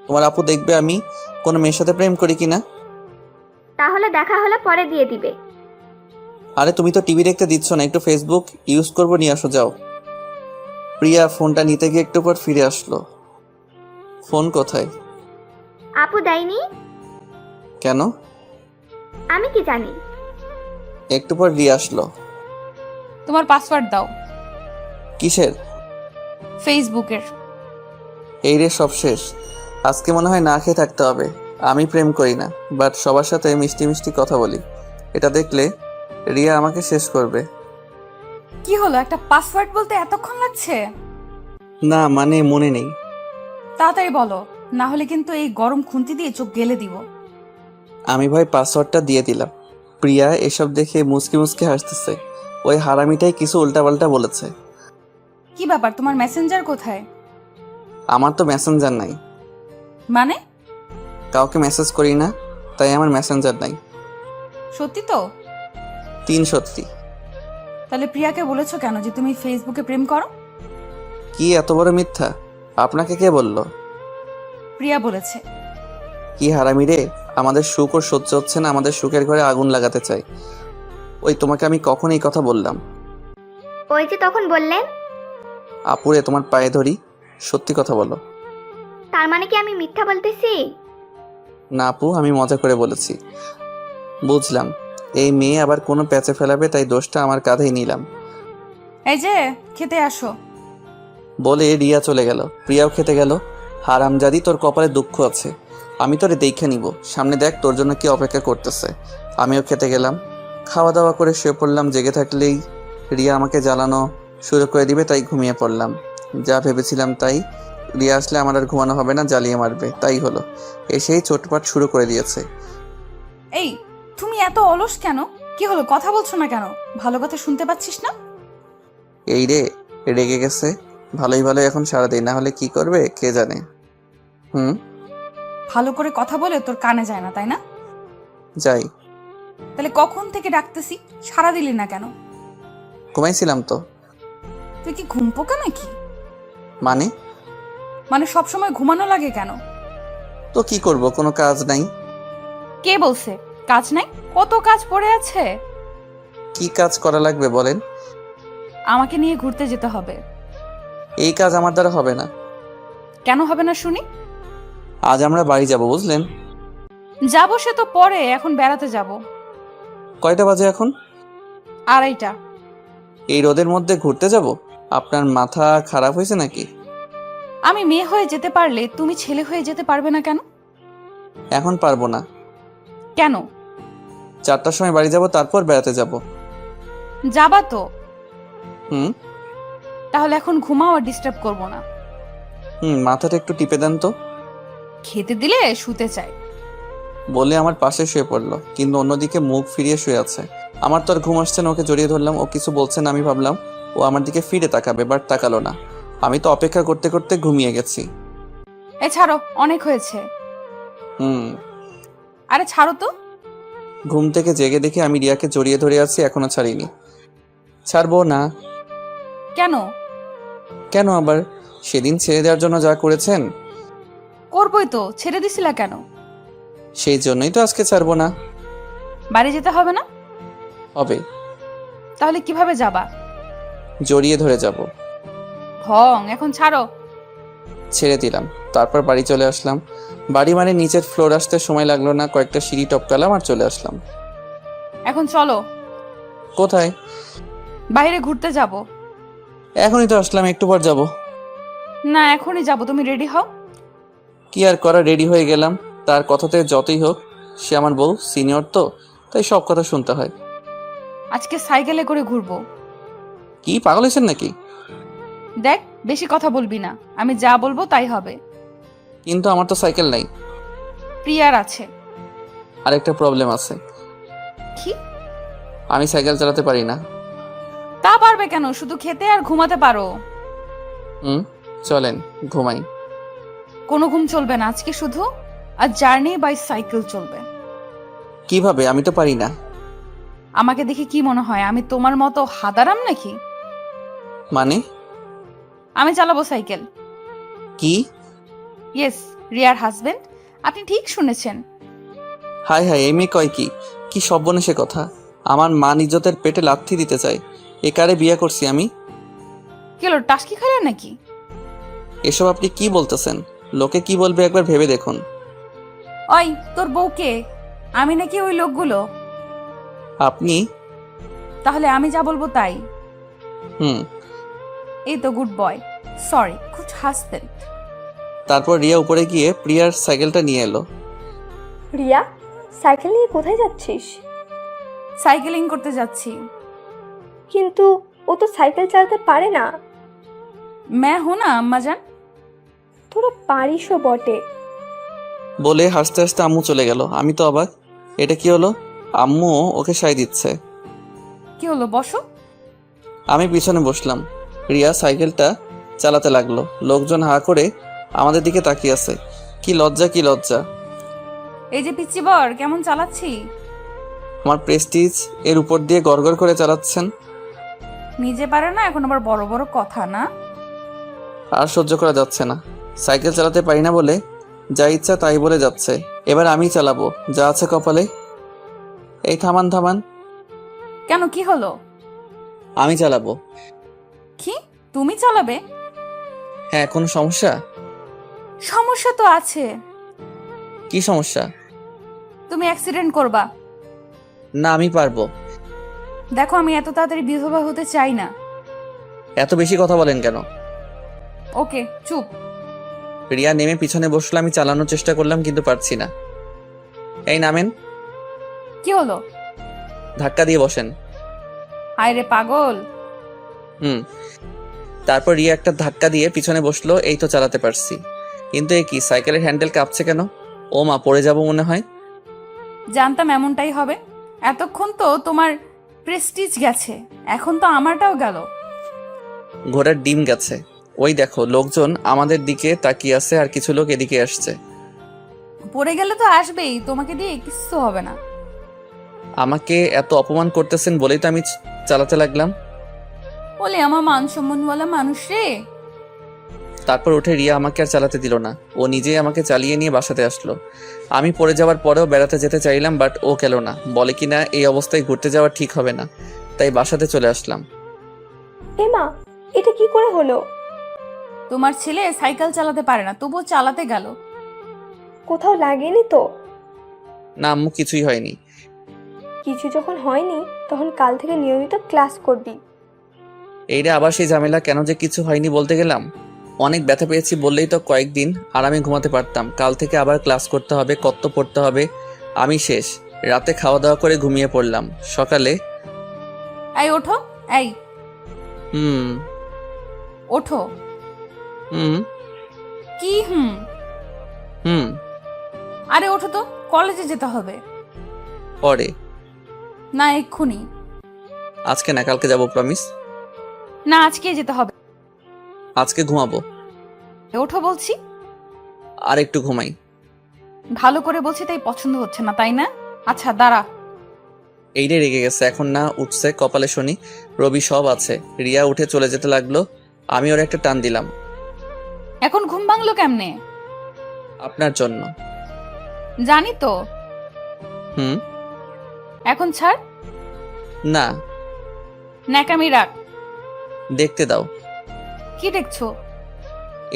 তোমার আপু দেখবে আমি কোনো মেয়ের সাথে প্রেম করি কিনা। তাহলে দেখা হলে পরে দিয়ে দিবে। আরে তুমি তো টিভি দেখতে দিচ্ছ না, একটু ফেসবুক ইউজ করবো, নিয়ে আসো যাও। প্রিয়া ফোনটা নিতে গিয়ে একটু পর ফিরে আসলো। ফোন কোথায়? আপু দেয়নি। কেন? আমি কি জানি। একটু পর রিয়া আসলো। তোমার পাসওয়ার্ড দাও। কিসের? ফেসবুকের। এই রে, সব শেষ। আজকে মনে হয় না খেয়ে থাকতে হবে। আমি প্রেম করি না, বাট সবার সাথে মিষ্টি মিষ্টি কথা বলি। এটা দেখলে রিয়া আমাকে শেষ করবে। কি হলো, একটা পাসওয়ার্ড বলতে এতক্ষণ লাগছে? না মানে মনে নেই। তাড়াতাড়ি বলো, না হলে কিন্তু এই গরম খুন্তি দিয়ে চোখ গেলে দিব। আমি ভাই পাসওয়ার্ডটা দিয়ে দিলাম। প্রিয়া এসব দেখে মুচকি মুচকি হাসতেছে। ওই হারামিটাই কিছু উল্টাপাল্টা বলেছে। কি ব্যাপার, তোমার মেসেঞ্জার কোথায়? আমার তো মেসেঞ্জার নাই। মানে? কাউকে মেসেজ করি না, তাই আমার মেসেঞ্জার নাই। সত্যি তো? 3 সত্যি। তাহলে প্রিয়াকে বলেছো কেন যে তুমি ফেসবুকে প্রেম করো? কি এত বড় মিথ্যা? আপনাকে কে বললো? প্রিয়া বলেছে। কি হারামি রে, আমাদের সুখ ওর সহ্য হচ্ছে না, আমাদের সুখের ঘরে আগুন লাগাতে চাই। ওই তোমাকে আমি কখন এই কথা বললাম? ওই যে তখন বললেন। আপুরে তোমার পায়ে ধরি, সত্যি কথা বলো। তার মানে কি আমি মিথ্যা বলতেছি? না আপু, আমি মজা করে বলেছি। বুঝলাম এই মেয়ে আবার কোনো প্যাচে ফেলাবে, তাই দোষটা আমার কাঁধেই নিলাম। এই যে খেতে আসো। বলে রিয়া চলে গেল। প্রিয়াও খেতে গেল। হারামজাদি, তোর কপালে দুঃখ আছে। আমি তোরে দেখে নিব, সামনে দেখ তোর জন্য কি অপেক্ষা করতেছে। আমিও খেতে গেলাম। খাওয়া দাওয়া করে শুয়ে পড়লাম। জেগে থাকলেই রিয়া আমাকে জ্বালানো শুরু করে দিবে, তাই ঘুমিয়ে পড়লাম। যা ভেবেছিলাম তাই। রিয়া আসলে আমার আর ঘুমানো হবে না, জ্বালিয়ে মারবে। তাই হলো, এসেই চোটপাট শুরু করে দিয়েছে। এই, তুমি এত অলস কেন? কি হলো, কথা বলছো না কেন? ভালো কথা শুনতে পাচ্ছিস না? এই রে, রেগে গেছে। ভালোই ভালো এখন সারা দিই, না হলে কি করবে কে জানে। ভালো করে কথা বলে তোর কানে যায় না, তাই না? যাই। তাহলে কখন থেকে ডাকতেছি, সাড়া দিলি না কেন? ঘুমাইছিলাম তো। তুই কি ঘুম পোকা নাকি? মানে সবসময় ঘুমানো লাগে কেন? তো কি করব, কোনো কাজ নাই। কে বলছে কাজ নাই? কত কাজ পড়ে আছে। কি কাজ করা লাগবে বলেন? আমাকে নিয়ে ঘুরতে যেতে হবে। এই কাজ আমার দ্বারা হবে না। কেন হবে না শুনি? আজ আমরা বাড়ি যাব, বুঝলেন? যাবো সে তো পরে, এখন বেড়াতে যাব। কয়টা বাজে এখন? 2:30। এই রোদের মধ্যে ঘুরতে যাব? আপনার মাথা খারাপ হয়েছে নাকি? আমি মেয়ে হয়ে যেতে পারলে তুমি ছেলে হয়ে যেতে পারবে না কেন? এখন পারবো না। কেন? 4টার সময় বাড়ি যাব, তারপর বেড়াতে যাব। যাবা তো? হুম তাহলে এখন ঘুমাও, আর ডিস্টার্ব করবো না। মাথাটা একটু টিপে দেন তো। খেতে দিলে শুতে চাই। বলে আমার পাশে শুয়ে পড়লো, কিন্তু অন্যদিকে মুখ ফিরিয়ে শুয়ে আছে। আমার তো আর ঘুম আসছে না, ওকে জড়িয়ে ধরলাম। ও কিছু বলছে না, আমি ভাবলাম ও আমার দিকে ফিরে তাকাবে, বাট তাকালো না। আমি তো অপেক্ষা করতে করতে ঘুমিয়ে গেছি। ছাড়ো, অনেক হয়েছে। আরে ছাড়ো তো। ঘুম থেকে জেগে দেখি আমি রিয়াকে জড়িয়ে ধরে আছি, এখনো ছাড়িনি। ছাড়বো না। কেন? কেন আবার? সেদিন ছেড়ে দেওয়ার জন্য যা করেছেন। করবোই তো, ছেড়ে দিছিলা কেন? সেই জন্যই তো আজকে ছাড়বো না। বাড়ি যেতে হবে না? হবে। তাহলে কিভাবে যাবা? জড়িয়ে ধরে যাব। এখন ছাড়ো। ছেড়ে দিলাম, তারপর বাড়ি চলে আসলাম। বাড়ি মানে নিচের ফ্লোর আসতে সময় লাগলো না, কয়েকটা সিঁড়ি টপকালাম আর চলে আসলাম। এখন চলো। কোথায়? বাইরে ঘুরতে যাব। এখনই তো আসলাম, একটু পর যাব। না, এখনই যাব, তুমি রেডি হও। কি আর করা, রেডি হয়ে গেলাম। তার কথাতে যতই হোক, সে আমার বউ, সিনিয়র তো, তাই সব কথা শুনতে হয়। আজকে সাইকেলে করে ঘুরবো। কি পাগল হয়েছেন নাকি? দেখ, বেশি কথা বলবি না, আমি যা বলবো তাই হবে। কিন্তু আমার তো সাইকেল নাই। প্রিয়ার আছে। আরেকটা প্রবলেম আছে। কি? আমি সাইকেল চালাতে পারি না। তা পারবে কেন? শুধু খেতে আর ঘুমাতে পারো। চলেন ঘুমাই। কোনো ঘুম চলবে না আজকে, শুধু আর জার্নি বাই সাইকেল চলবে। কিভাবে? আমি তো পারি না। আমাকে দেখে কি মনে হয় আমি তোমার মতো হাদারাম নাকি? মানে? আমি চালাবো সাইকেল। কি? ইয়েস, রিয়ার হাজবেন্ড। আপনি ঠিক শুনেছেন। হাই হাই, এই মেয়ে কয় কি? কি সর্বনেশে কথা! আমার মান ইজ্জতের পেটে লাথি দিতে চাই। এ কারে বিয়ে করছি আমি? কি হলো, টাস্কি খেলেন নাকি? এসব আপনি কি বলতেছেন? লোকে কি বলবে একবার ভেবে দেখুন। ওই, তোর বউকে? আমি নাকি ওই লোকগুলো? আপনি? তাহলে আমি যা বলবো তাই। হুম। এই তো good boy, sorry, good husband. তারপর রিয়া উপরে গিয়ে প্রিয়ার সাইকেলটা নিয়ে এলো। রিয়া, সাইকেল নিয়ে কোথায় যাচ্ছিস? সাইকেলিং করতে যাচ্ছি। কিন্তু ও তো সাইকেল চালাতে পারে না। मैं हूं ना अम्मा जान। তোরা পারিসও বটে। বলে হাসতে হাসতে আম্মু চলে গেল। আমি তো অবাক, এটা কি হলো? আম্মু ওকে সাই দিচ্ছে। কি হলো, বসো। আমি পিছনে বসলাম। রিয়া সাইকেলটা চালাতে লাগলো। লোকজন হা করে আমাদের দিকে তাকিয়ে আছে। কি লজ্জা, কি লজ্জা! এই যে পিচ্চি বর, কেমন চালাচ্ছি? আমার প্রেস্টিজ এর উপর দিয়ে গড়গড় করে চালাচ্ছেন। নিজে পারে না, এখন আবার বড় বড় কথা না। আর সহ্য করা যাচ্ছে না। সাইকেল চালাতে পারি না বলে যা ইচ্ছা তাই বলে যাচ্ছে। এবার আমি চালাবো, যা আছে কপালে। এই থামান থামান। কেন, কি হলো? আমি চালাবো। কি, তুমি চালাবে? হ্যাঁ, কোনো সমস্যা? সমস্যা তো আছে। কি সমস্যা? তুমি অ্যাক্সিডেন্ট করবা। না, আমি পারবো। দেখো, আমি এত তাড়াতাড়ি বিধবা হতে চাই না। এত বেশি কথা বলেন কেন? ওকে, চুপ। রিয়া নেমে পিছনে বসলো। আমি চালানোর চেষ্টা করলাম, কিন্তু পারছি না। এই নামেন। কি হলো? ধাক্কা দিয়ে বসেন। হায় রে পাগল। তারপর রিয়া একটা ধাক্কা দিয়ে পিছনে বসলো। এই তো চালাতে পারছি। কিন্তু এ কি, সাইকেলের হ্যান্ডেল কাঁপছে কেন? ও মা, পড়ে যাব মনে হয়। জানতাম এমনটাই হবে। এতক্ষণ তো তোমার প্রেস্টিজ গেছে, এখন তো আমারটাও গেল। ঘোড়ার ডিম গেছে। ওই দেখো, লোকজন আমাদের দিকে তাকিয়ে আছে, আর কিছু লোক এদিকে আসছে। পড়ে গেলে তো আসবেই, তোমাকে দিয়ে কিছু হবে না। আমাকে এত অপমান করতেছেন বলেই তো আমি চালাতে লাগলাম। বলে আমার মান সম্মানওয়ালা মানুষ রে। তারপর উঠে রিয়া আমাকে আর চালাতে দিল না। ও নিজেই আমাকে চালিয়ে নিয়ে বাসাতে আসলো। আমি পড়ে যাওয়ার পরেও বেড়াতে যেতে চাইলাম, বাট ও গেল না। বলে কিনা এই অবস্থায় ঘুরতে যাওয়া ঠিক হবে না, তাই বাসাতে চলে আসলাম। এমা, এটা কি করে হলো? তোমার ছেলে সাইকেল চালাতে পারে না, তবুও চালাতে গেল। কোথাও লাগেনি তো? না আম্মু, কিছুই হয়নি। কিছু যখন হয়নি তখন কাল থেকে নিয়মিত ক্লাস করবি। এইটা আবার সেই ঝামেলা, কেন যে কিছু হয়নি বলতে গেলাম। অনেক ব্যথা পেয়েছি বললেই তো কয়েকদিন আরামে ঘুমাতে পারতাম। কাল থেকে আবার ক্লাস করতে হবে, কত পড়তে হবে। আমি শেষ। রাতে খাওয়া দাওয়া করে ঘুমিয়ে পড়লাম। সকালে এই ওঠো, এই হুম ওঠো। হুম কি হুম? হুম আরে ওঠো তো, কলেজে যেতে হবে। পরে। না এক্ষুনি। আজকে না, কালকে যাবো, প্রমিস। না আজকে যেতে হবে। আজকে ঘুমাবো। ওঠো বলছি। আর একটু ঘুমাই। ভালো করে বলছি তাই পছন্দ হচ্ছে না, তাই না? আচ্ছা দাঁড়া। এইটাই রেগে গেছে, এখন না উঠছে কপালে শনি। রবি সব আছে। রিয়া উঠে চলে যেতে লাগলো, আমি ওর একটা টান দিলাম। এখন ঘুম ভাঙলো কেমনে? আপনার জন্য। জানি তো। হুম। এখন ছাড়। না, ন্যাকামি রাখ। দেখতে দাও। কি দেখছো?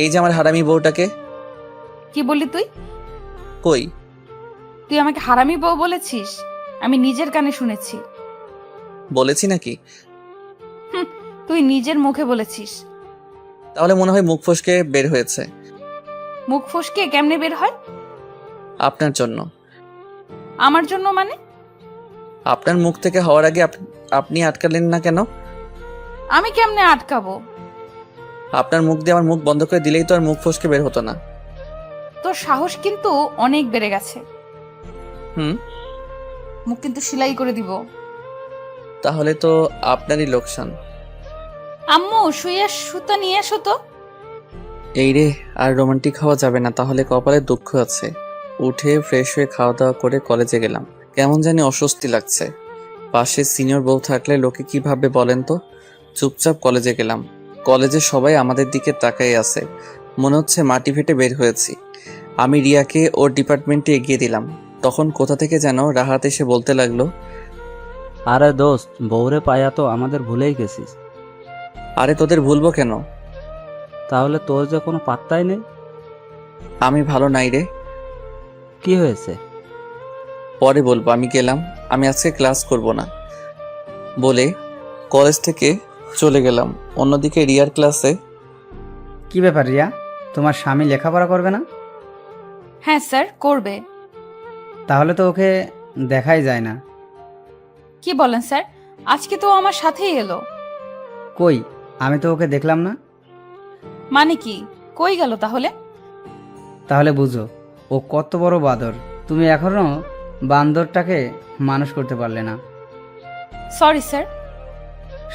এই যে আমার হারামি বউটাকে। কি বললি তুই? কই? তুই আমাকে হারামি বউ বলেছিস? আমি নিজের কানে শুনেছি। বলেছি নাকি? তুই নিজের মুখে বলেছিস। তাহলে মনে হয় মুখ ফসকে বের হয়েছে। মুখ ফসকে কেমনে বের হয়? আপনার জন্য। আমার জন্য মানে? আপনার মুখ থেকে হওয়ার আগে আপনি আটকালেন না কেন? আমি কেমনে আটকাবো? আপনার মুখ দিয়ে আমার মুখ বন্ধ করে দিলেই তো আর মুখ ফসকে বের হতো না। তোর সাহস কিন্তু অনেক বেড়ে গেছে। হুম। মুখ কিন্তু সেলাই করে দিব। তাহলে তো আপনারই লোকসান। আম্মু শুয়ে সুতা নিয়ে এসো তো। এই রে, আর রোমান্টিক হওয়া যাবে না, তাহলে কপালে দুঃখ আছে। উঠে ফ্রেশ হয়ে খাওয়া দাওয়া করে কলেজে গেলাম। কেমন জানি অস্বস্তি লাগছে। পাশে সিনিয়র বউ থাকলে লোকে কি ভাববে বলেন তো। চুপচাপ কলেজে গেলাম। কলেজে সবাই আমাদের দিকে তাকিয়ে আছে, মনে হচ্ছে মাটি ফেটে বের হয়েছি। আমি রিয়াকে ওর ডিপার্টমেন্টে এগিয়ে দিলাম। তখন কোথা থেকে যেন রাহাত এসে বলতে লাগলো, আরে দোস্ত, বউরে পায়া তো আমাদের ভুলেই গেছিস। আরে তোদের ভুলবো কেন? তাহলে তোর যে কোনো পাত্তাই নেই। আমি ভালো নাই রে। কি হয়েছে? পরে বলবো, আমি গেলাম। আমি আজকে ক্লাস করব না বলে কলেজ থেকে চলে গেলাম। অন্যদিকে রিয়ার ক্লাসে। কি ব্যাপার রিয়া, তোমার স্বামী লেখাপড়া করবে না? হ্যাঁ স্যার করবে। তাহলে তো ওকে দেখাই যায় না। কি বলেন স্যার? আজকে তো আমার সাথেই এলো। কই, আমি তো ওকে দেখলাম না। মানে কি, কই গেল তাহলে? তাহলে বুঝো ও কত বড় বাঁদর। তুমি এখনো বান্দরটাকে মানুষ করতে পারলে না। Sorry sir.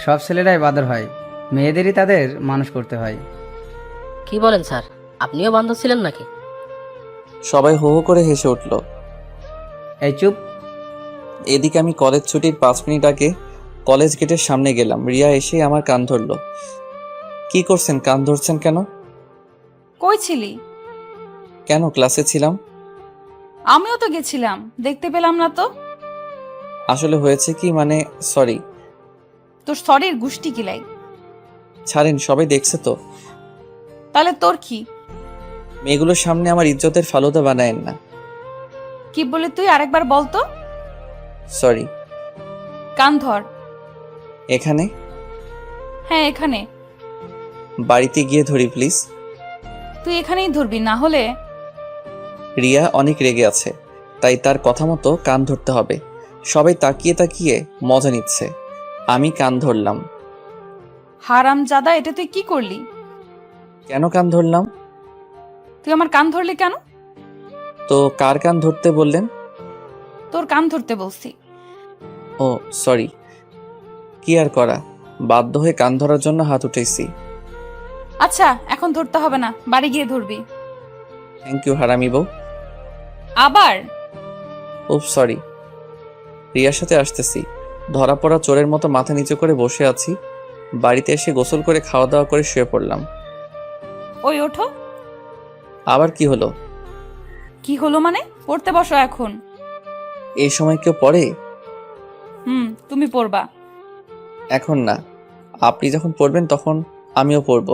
সব ছেলেরাই বাঁদর হয়, মেয়েদেরই তাদের মানুষ করতে হয়। কি বলেন স্যার, আপনিও বান্ধব ছিলেন নাকি? সবাই হো হো করে হেসে উঠল। এই চুপ। এদিকে আমি কলেজ ছুটির 5 মিনিট আগে কলেজ গেটের সামনে গেলাম। রিয়া এসে আমার কান ধরলো। কি করছেন, কান ধরছেন কেন? কই ছিলি? কেন, ক্লাসে ছিলাম। আমিও তো গেছিলাম, দেখতে পেলাম না তো। আসলে হয়েছে কি, মানে সরি। তোর সরির গুষ্টি কিলাই। ছাড়েন, সবাই দেখছে তো। তাহলে তোর কি? মেয়েগুলোর সামনে আমার ইজ্জতের ফালুদা বানায়েন না। কি বলে তুই আরেকবার বলতো। সরি। কান ধর। এখানে? হ্যাঁ এখানে। বাড়িতে গিয়ে ধরি প্লিজ। তুই এখানেই ধরবি, না হলে। রিয়া অনেক রেগে আছে, তাই তার কথা মতো কান ধরতে হবে। সবাই তাকিয়ে তাকিয়ে মজা নিচ্ছে। আমি কান ধরলাম। হারাম জাদা, এটা তুই কি করলি? কেন কান ধরলাম? তুই আমার কান ধরলি কেন? তো কার কান ধরতে বললেন? তোর কান ধরতে বলছি। ও সরি। কি আর করা, বাধ্য হয়ে কান ধরার জন্য হাত উঠেছি। আচ্ছা এখন ধরতে হবে না, বাড়ি গিয়ে ধরবি। থ্যাংক ইউ হারামি বউ। আবার? উপ সরি। রিয়ার সাথে আসতেছি। ধরা পড়া চোরের মতো মাথা নিচু করে বসে আছি। বাড়িতে এসে গোসল করে খাওয়া দাওয়া করে শুয়ে পড়লাম। ওই ওঠো। আবার কি হলো? কি হলো মানে? পড়তে বসো এখন। এই সময় কেউ পড়ে? তুমি পড়বা। এখন না, আপনি যখন পড়বেন তখন আমিও পড়ব।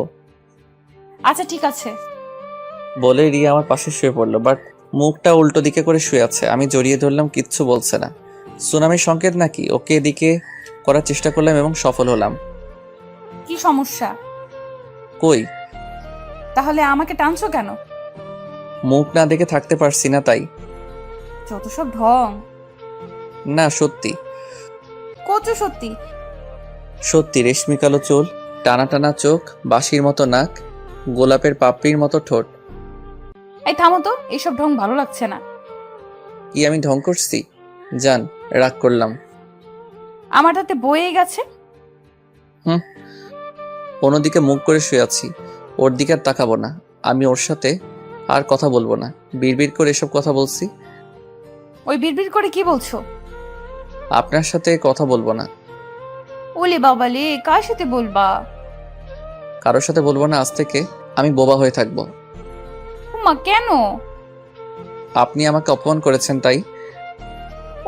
আচ্ছা ঠিক আছে। বলে রিয়া আমার পাশে শুয়ে পড়লো, বাট মুখটা উল্টো দিকে করে শুয়ে আছে। আমি জড়িয়ে ধরলাম, কিচ্ছু বলছে না। সুনামির সংকেত নাকি? ওকে এদিকে করার চেষ্টা করলাম এবং সফল হলাম। কি সমস্যা? কই? তাহলে আমাকে টানছো কেন? মুখ না দেখে থাকতে পারছি না তাই। যত সব ঢং। না সত্যি কচু সত্যি। সত্যি, রেশমি কালো চুল, টানা টানা চোখ, বাঁশির মতো নাক, গোলাপের পাপড়ির মতো ঠোঁট। এই থামো তো, এইসব ঢং ভালো লাগছে না। কি আমি ঢং করছি? জান, রাগ করলাম। আমার হাতে বয়ে গেছে। অন্যদিকে মুখ করে শুয়ে আছি, ওর দিকে আর তাকাবো না। আমি ওর সাথে আর কথা বলবো না। বিড়বিড় করে এসব কথা বলছি। ওই বিড়বিড় করে কি বলছো? আপনার সাথে কথা বলবো না। ওলে বাবালে, কার সাথে বলবা? কারোর সাথে বলবো না। আজ থেকে আমি বোবা হয়ে থাকবো। উমা কেন? আপনি আমাকে অপমান করেছেন তাই।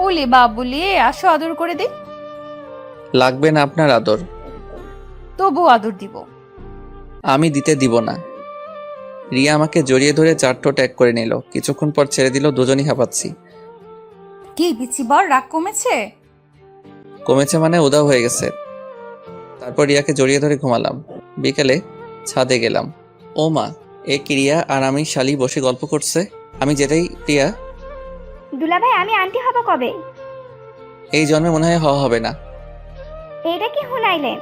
ওলে বাবুলে, আসো আদর করে দে। লাগবে না আপনার আদর। তবু আদর দিব। আমি দিতে দিব না। রিয়া আমাকে জড়িয়ে ধরে চার ঠোঁট এক করে নিল। কিছুক্ষণ পর ছেড়ে দিল, দুজনই হাঁপাচ্ছি। কি বিচিবার, রাগ কমেছে? কমেছে মানে উদাও হয়ে গেছে। তারপর রিয়াকে জড়িয়ে ধরে ঘুমালাম। বিকেলে ছাদে গেলাম। ও মা, এ কি রিয়া আর আমি শালি বসে গল্প করছে। আমি যেটাই রিয়া, দুলাভাই আমি আন্টি হব কবে? এই জন্মে মনে হয় হওয়া হবে না। এইটা কি হুনাইলেন?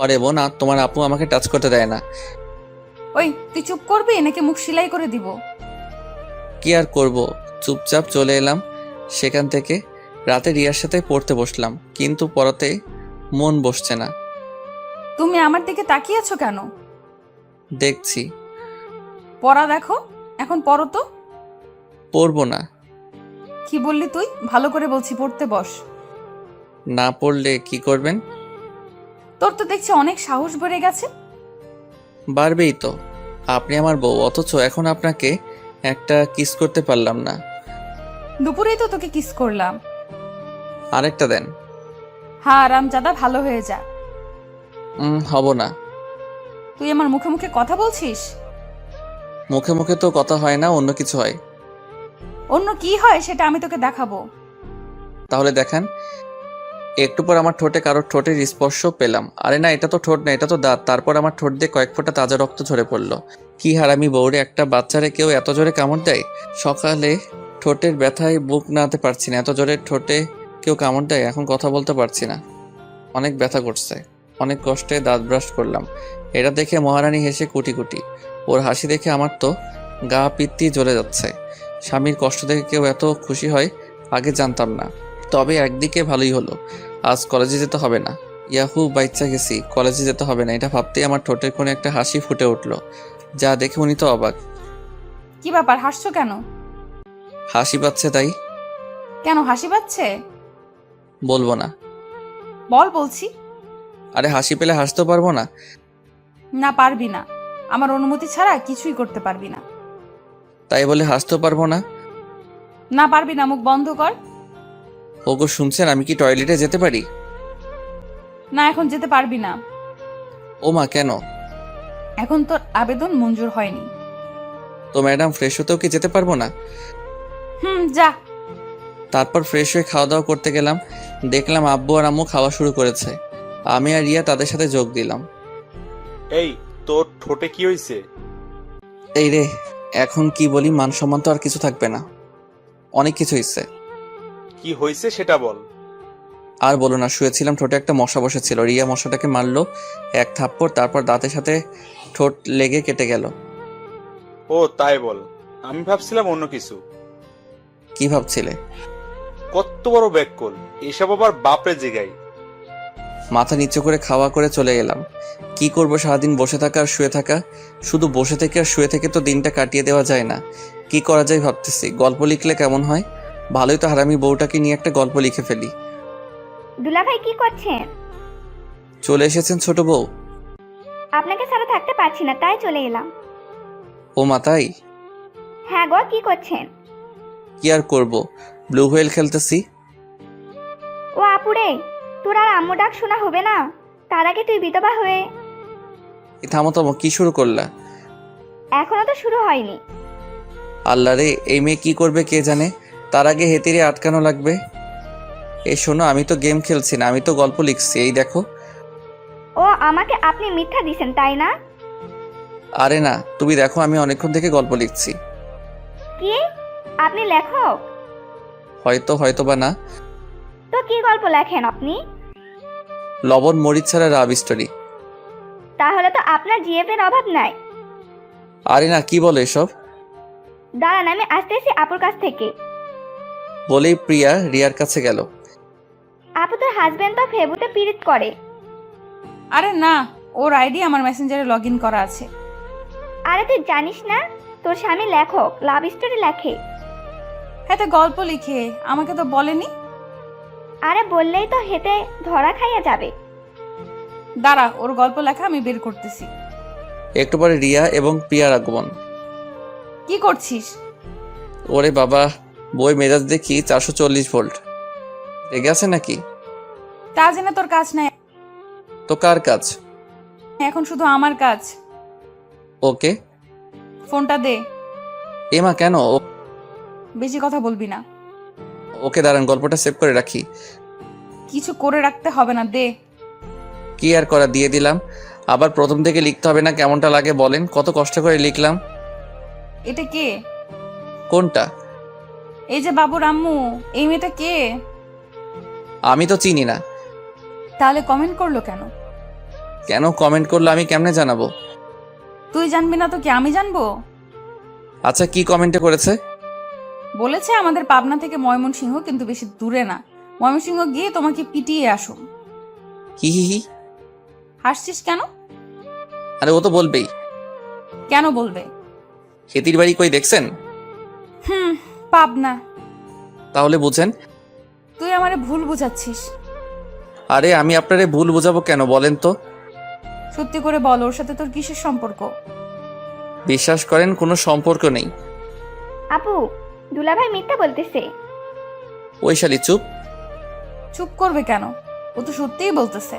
আরে বোন, আর তোমার আপু আমাকে টাচ করতে দেয় না। ওই তুই চুপ করবি নাকি মুখ সেলাই করে দিব? কি আর করব, চুপচাপ চলে এলাম সেখান থেকে। রাতে রিয়ার সাথে পড়তে বসলাম, কিন্তু পড়াতে মন বসছে না। তুমি আমার দিকে তাকিয়ে আছো কেন? দেখছি। পড়া দেখো, এখন পড়ো তো। পড়বো না। কি বললি তুই? ভালো করে বলছি, পড়তে বস। না পড়লে কি করবেন? তোর তো দেখছি অনেক সাহস বেড়ে গেছে। বাড়বেই তো, আপনি আমার বউ, অথচ এখন আপনাকে একটা কিস করতে পারলাম না। দুপুরেই তো তোকে কিস করলাম। আরেকটা দেন। হ্যাঁ রামজাদা, ভালো হয়ে যা। হব না। তুই আমার মুখে মুখে কথা বলছিস? মুখে মুখে তো কথা হয় না, অন্য কিছু হয়। অন্য কি হয় সেটা আমি তোকে দেখাবো। তাহলে দেখান। একটু পর আমার ঠোঁটে কারোর ঠোঁটের স্পর্শ পেলাম। আরে না, এটা তো ঠোঁট না, এটা তো দাঁত। তারপর আমার ঠোঁট দিয়ে কয়েক ফোঁটা তাজা রক্ত ঝরে পড়লো। কি হারামি বউরে, একটা বাচ্চারে কেউ এত জোরে কামড় দেয়? সকালে ঠোঁটের ব্যথায় বুক নাড়াতে পারছি না, এত জোরে ঠোঁটে কেউ কামড় দেয়? এখন কথা বলতে পারছি না, অনেক ব্যথা করছে। অনেক কষ্টে দাঁত ব্রাশ করলাম। এটা দেখে মহারানী হেসে কুটি কুটি। ওর হাসি দেখে আমার তো গা পিত্তি জ্বলে যাচ্ছে। স্বামীর কষ্ট দেখে কেউ এত খুশি হয় আগে জানতাম না। তবে একদিকে ভালোই হলো, আজ কলেজে যেতে হবে না। ইয়াহু, বাচ্চা গেছি, কলেজে যেতে হবে না, এটা ভাবতেই আমার ঠোঁটের কোণে একটা হাসি ফুটে উঠলো। যা দেখে উনি তো অবাক। কি ব্যাপার, হাসছো কেন? হাসি পাচ্ছে তাই। কেন হাসি পাচ্ছে? বলবো না। বল বলছি। আরে হাসি পেলে হাসতে পারবো না? না পারবি না, আমার অনুমতি ছাড়া কিছুই করতে পারবি না। তাই বলে হাসতেও পারবো না? না পারবি না, মুখ বন্ধ কর। ওগো শুনছেন, আমি কি টয়লেটে যেতে পারি? না এখন যেতে পারবি না। ও মা, কেন? এখন তোর আবেদন মঞ্জুর হয়নি। তো ম্যাডাম, ফ্রেশ হতেও কি যেতে পারবো না? যা। তারপর ফ্রেশ হয়ে খাওয়া দাওয়া করতে গেলাম। দেখলাম আব্বু আর আম্মু খাওয়া শুরু করেছে। আমি আর রিয়া তাদের সাথে যোগ দিলাম। এই, তোর ঠোঁটে কি হয়েছে? এই রে, এখন কি বলি, মান সম্মান তো আর কিছু থাকবে না। অনেক কিছু হয়েছে। কি হয়েছে সেটা বল। আর বলো না, শুয়েছিলাম, ঠোঁটে একটা মশা বসেছিল। রিয়া মশাটাকে মারলো এক থাপ্পড়, তারপর দাঁতের সাথে ঠোঁট লেগে কেটে গেল। ও তাই বল, আমি ভাবছিলাম অন্য কিছু। কি ভাবছিলে? কত বড় ব্যাক কল, এসব আবার বাপরে জিগাই। মাথা নিচু করে খাওয়া করে চলে গেলাম। কি করব, সারাদিন বসে থাকা আর শুয়ে থাকা। শুধু বসে থেকে আর শুয়ে থেকে তো দিনটা কাটিয়ে দেওয়া যায় না। কি করা যায় ভাবতেছি, গল্প লিখলে কেমন হয়? ভালোই তো, হারামি বউটাকে নিয়ে একটা গল্প লিখে ফেলি। দুলাভাই কি করছেন? চলে এসেছেন ছোট বউ? আপনাকে ছাড়া থাকতে পারছি না, তাই চলে এলাম। ও মা, তাই? হ্যাঁ গো, কি করছেন? কি আর করব, ব্লু হুয়েল খেলতেছি। ও আপুরে, তোর আর আম্মু ডাক শোনা হবে না? তার আগে তুই বিধবা হয়ে। থামো থামো, কি শুরু করলা? এখনো তো শুরু হয়নি। আল্লাহ রে, এই মেয়ে কি করবে কে জানে। তার আগে হেতিরে আটকানো লাগবে। এই শোনো, আমি তো গেম খেলছি না, আমি তো গল্প লিখছি, এই দেখো। ও আমাকে আপনি মিথ্যা দিছেন তাই না? আরে না, তুমি দেখো, আমি অনেকক্ষণ থেকে গল্প লিখছি। কি আপনি লেখক? হয়তো বা না। তো কি গল্প লেখেন আপনি? লবণ মরিচ ছাড়া রাব স্টোরি। তাহলে তো আপনার জিএফ এর অভাব নাই। আরে না, কি বলো এসব? দাঁড়ান, আমি আসতেছি আপুর কাছ থেকে। বলেই প্রিয়া রিয়ার কাছে গেল। আপু তোর হাজবেন্ড তো ফেবুতে পিরিত করে। আরে না, ওর আইডি আমার মেসেঞ্জারে লগ ইন করা আছে। আরে তুই জানিস না তোর স্বামী লেখক, লাভ স্টোরি লেখে। হ্যাঁ, তো গল্প লিখে, আমাকে তো বলেনি। আরে বললেই তো হেতে ধরা খাইয়া যাবে। দাঁড়া, ওর গল্প লেখা আমি বের করতেছি। একটু পরে রিয়া এবং প্রিয়ার আগমন। কি করছিস? ওরে বাবা, বই মেজাজ দেখি 440 ভোল্ট। রেগে আছে নাকি? তা জেনে তোর কাজ নাই, তো কার কাজ? এখন শুধু আমার কাজ। ওকে। ফোনটা দে। এমা কেন? বেশি কথা বলবি না। ওকে দাঁড়ান, গল্পটা সেভ করে রাখি। কিছু করে রাখতে হবে না, দে। কি আর করা, দিয়ে দিলাম। আবার প্রথম থেকে লিখতে হবে না? কেমনটা লাগে বলেন? কত কষ্ট করে লিখলাম। এটা কে? কোনটা? এই যে বাবুর আম্মু। এই মেয়েটা কে? আমি তো চিনি না। তাহলে কমেন্ট করলো কেন? কেন কমেন্ট করলো আমি কেমনে জানাবো? তুই জানবি না তো কি আমি জানবো? আচ্ছা, কি কমেন্টে করেছে? বলেছে আমাদের পাবনা থেকে ময়মনসিংহ, কিন্তু বেশি দূরে না। ময়মনসিংহ গিয়ে তোমাকে পিটিয়ে আসুন। হি হি হি। হাসছিস কেন? আরে ও তো বলবেই। কেন বলবে? হেতির বাড়ি কই দেখছেন? পাবনা। তাহলে বুঝেন। তুই আমারে ভুল বুঝাচ্ছিস। আরে আমি আপনারে ভুল বুঝাবো কেন বলেন তো? সত্যি করে বল, ওর সাথে তোর কিসের সম্পর্ক? বিশ্বাস করেন, কোনো সম্পর্ক নেই। আপু দুলাভাই মিথ্যা বলতেছে। ওই শালি চুপ। চুপ করবে কেন? ও তো সত্যিই বলতেছে।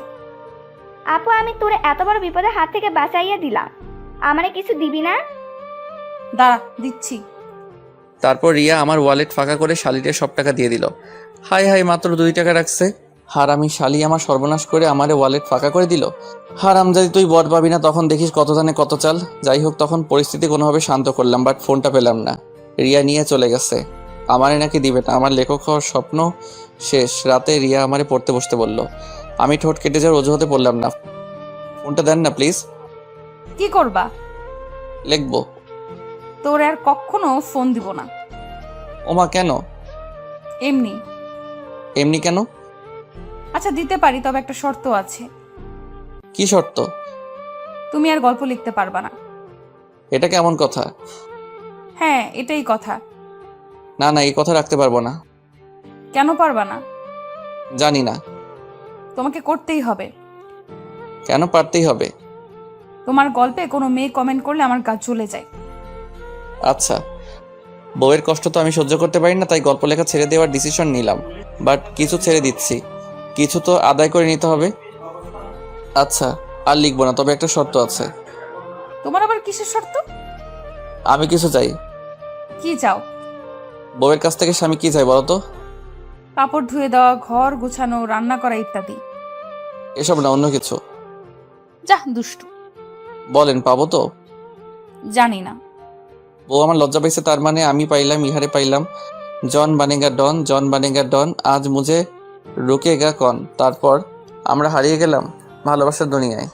আপু আমি তোরে এত বড় বিপদের হাত থেকে বাঁচাইয়া দিলাম, আমারে কিছু দিবি না? দাঁড়া, দিচ্ছি। তারপর রিয়া আমার ওয়ালেট ফাঁকা করে শালিকে সব টাকা দিয়ে দিল। হাই হাই, মাত্র 2 টাকা রাখছে। হারামি শালি আমার সর্বনাশ করে আমারে ওয়ালেট ফাঁকা করে দিল। হারামজাদি, তুই বট পাবি না, তখন দেখিস কত ধানে কত চাল। যাই হোক, তখন পরিস্থিতি কোনোভাবে শান্ত করলাম, বাট ফোনটা পেলাম না। রিয়া নিয়ে চলে গেছে। আমারে নাকি দিবে না। আমার লেখক হওয়ার স্বপ্ন শেষ। রাতে রিয়া আমারে পড়তে বসতে বলল। আমি ঠোঁট কেটে যাওয়ার অজুহাতে পড়লাম না। ফোনটা দেন না প্লিজ। কি করবা? লিখবো। তোর আর কখনো ফোন দিব না। ওমা কেন? এমনি। এমনি কেন? আচ্ছা দিতে পারি, তবে একটা শর্ত আছে। কি শর্ত? তুমি আর গল্প লিখতে পারবা না। এটা কেমন কথা? হ্যাঁ, এটাই কথা। না না, এই কথা রাখতে পারবো না। কেন পারবা না? জানি না। তোমাকে করতেই হবে। কেন পারতেই হবে? তোমার গল্পে কোনো মেয়ে কমেন্ট করলে আমার গা জ্বলে যায়। আচ্ছা, বউয়ের কষ্ট তো আমি সহ্য করতে পারি না, তাই গল্প লেখা ছেড়ে দেওয়ার ডিসিশন নিলাম। বাট কিছু ছেড়ে দিচ্ছি, কিছু তো আদায় করে নিতে হবে। আচ্ছা, আর লিখবো না, তবে একটা শর্ত আছে। তোমার আবার কিসের শর্ত? আমি কিছু চাই। কি চাও? বউয়ের কাছ থেকে স্বামী কি চাই বলো তো? কাপড় ধুয়ে দেওয়া, ঘর গোছানো, রান্না করা ইত্যাদি। এসব না, অন্য কিছু। যা দুষ্টু। বলেন, পাবো তো? জানি না। বউ আমার লজ্জা পাইছে, তার মানে আমি পাইলাম, ইহারে পাইলাম। জন বানেগা ডন, জন বানেগা ডন, আজ মুঝে রুকেগা কন। তারপর আমরা হারিয়ে গেলাম ভালোবাসার দুনিয়ায়।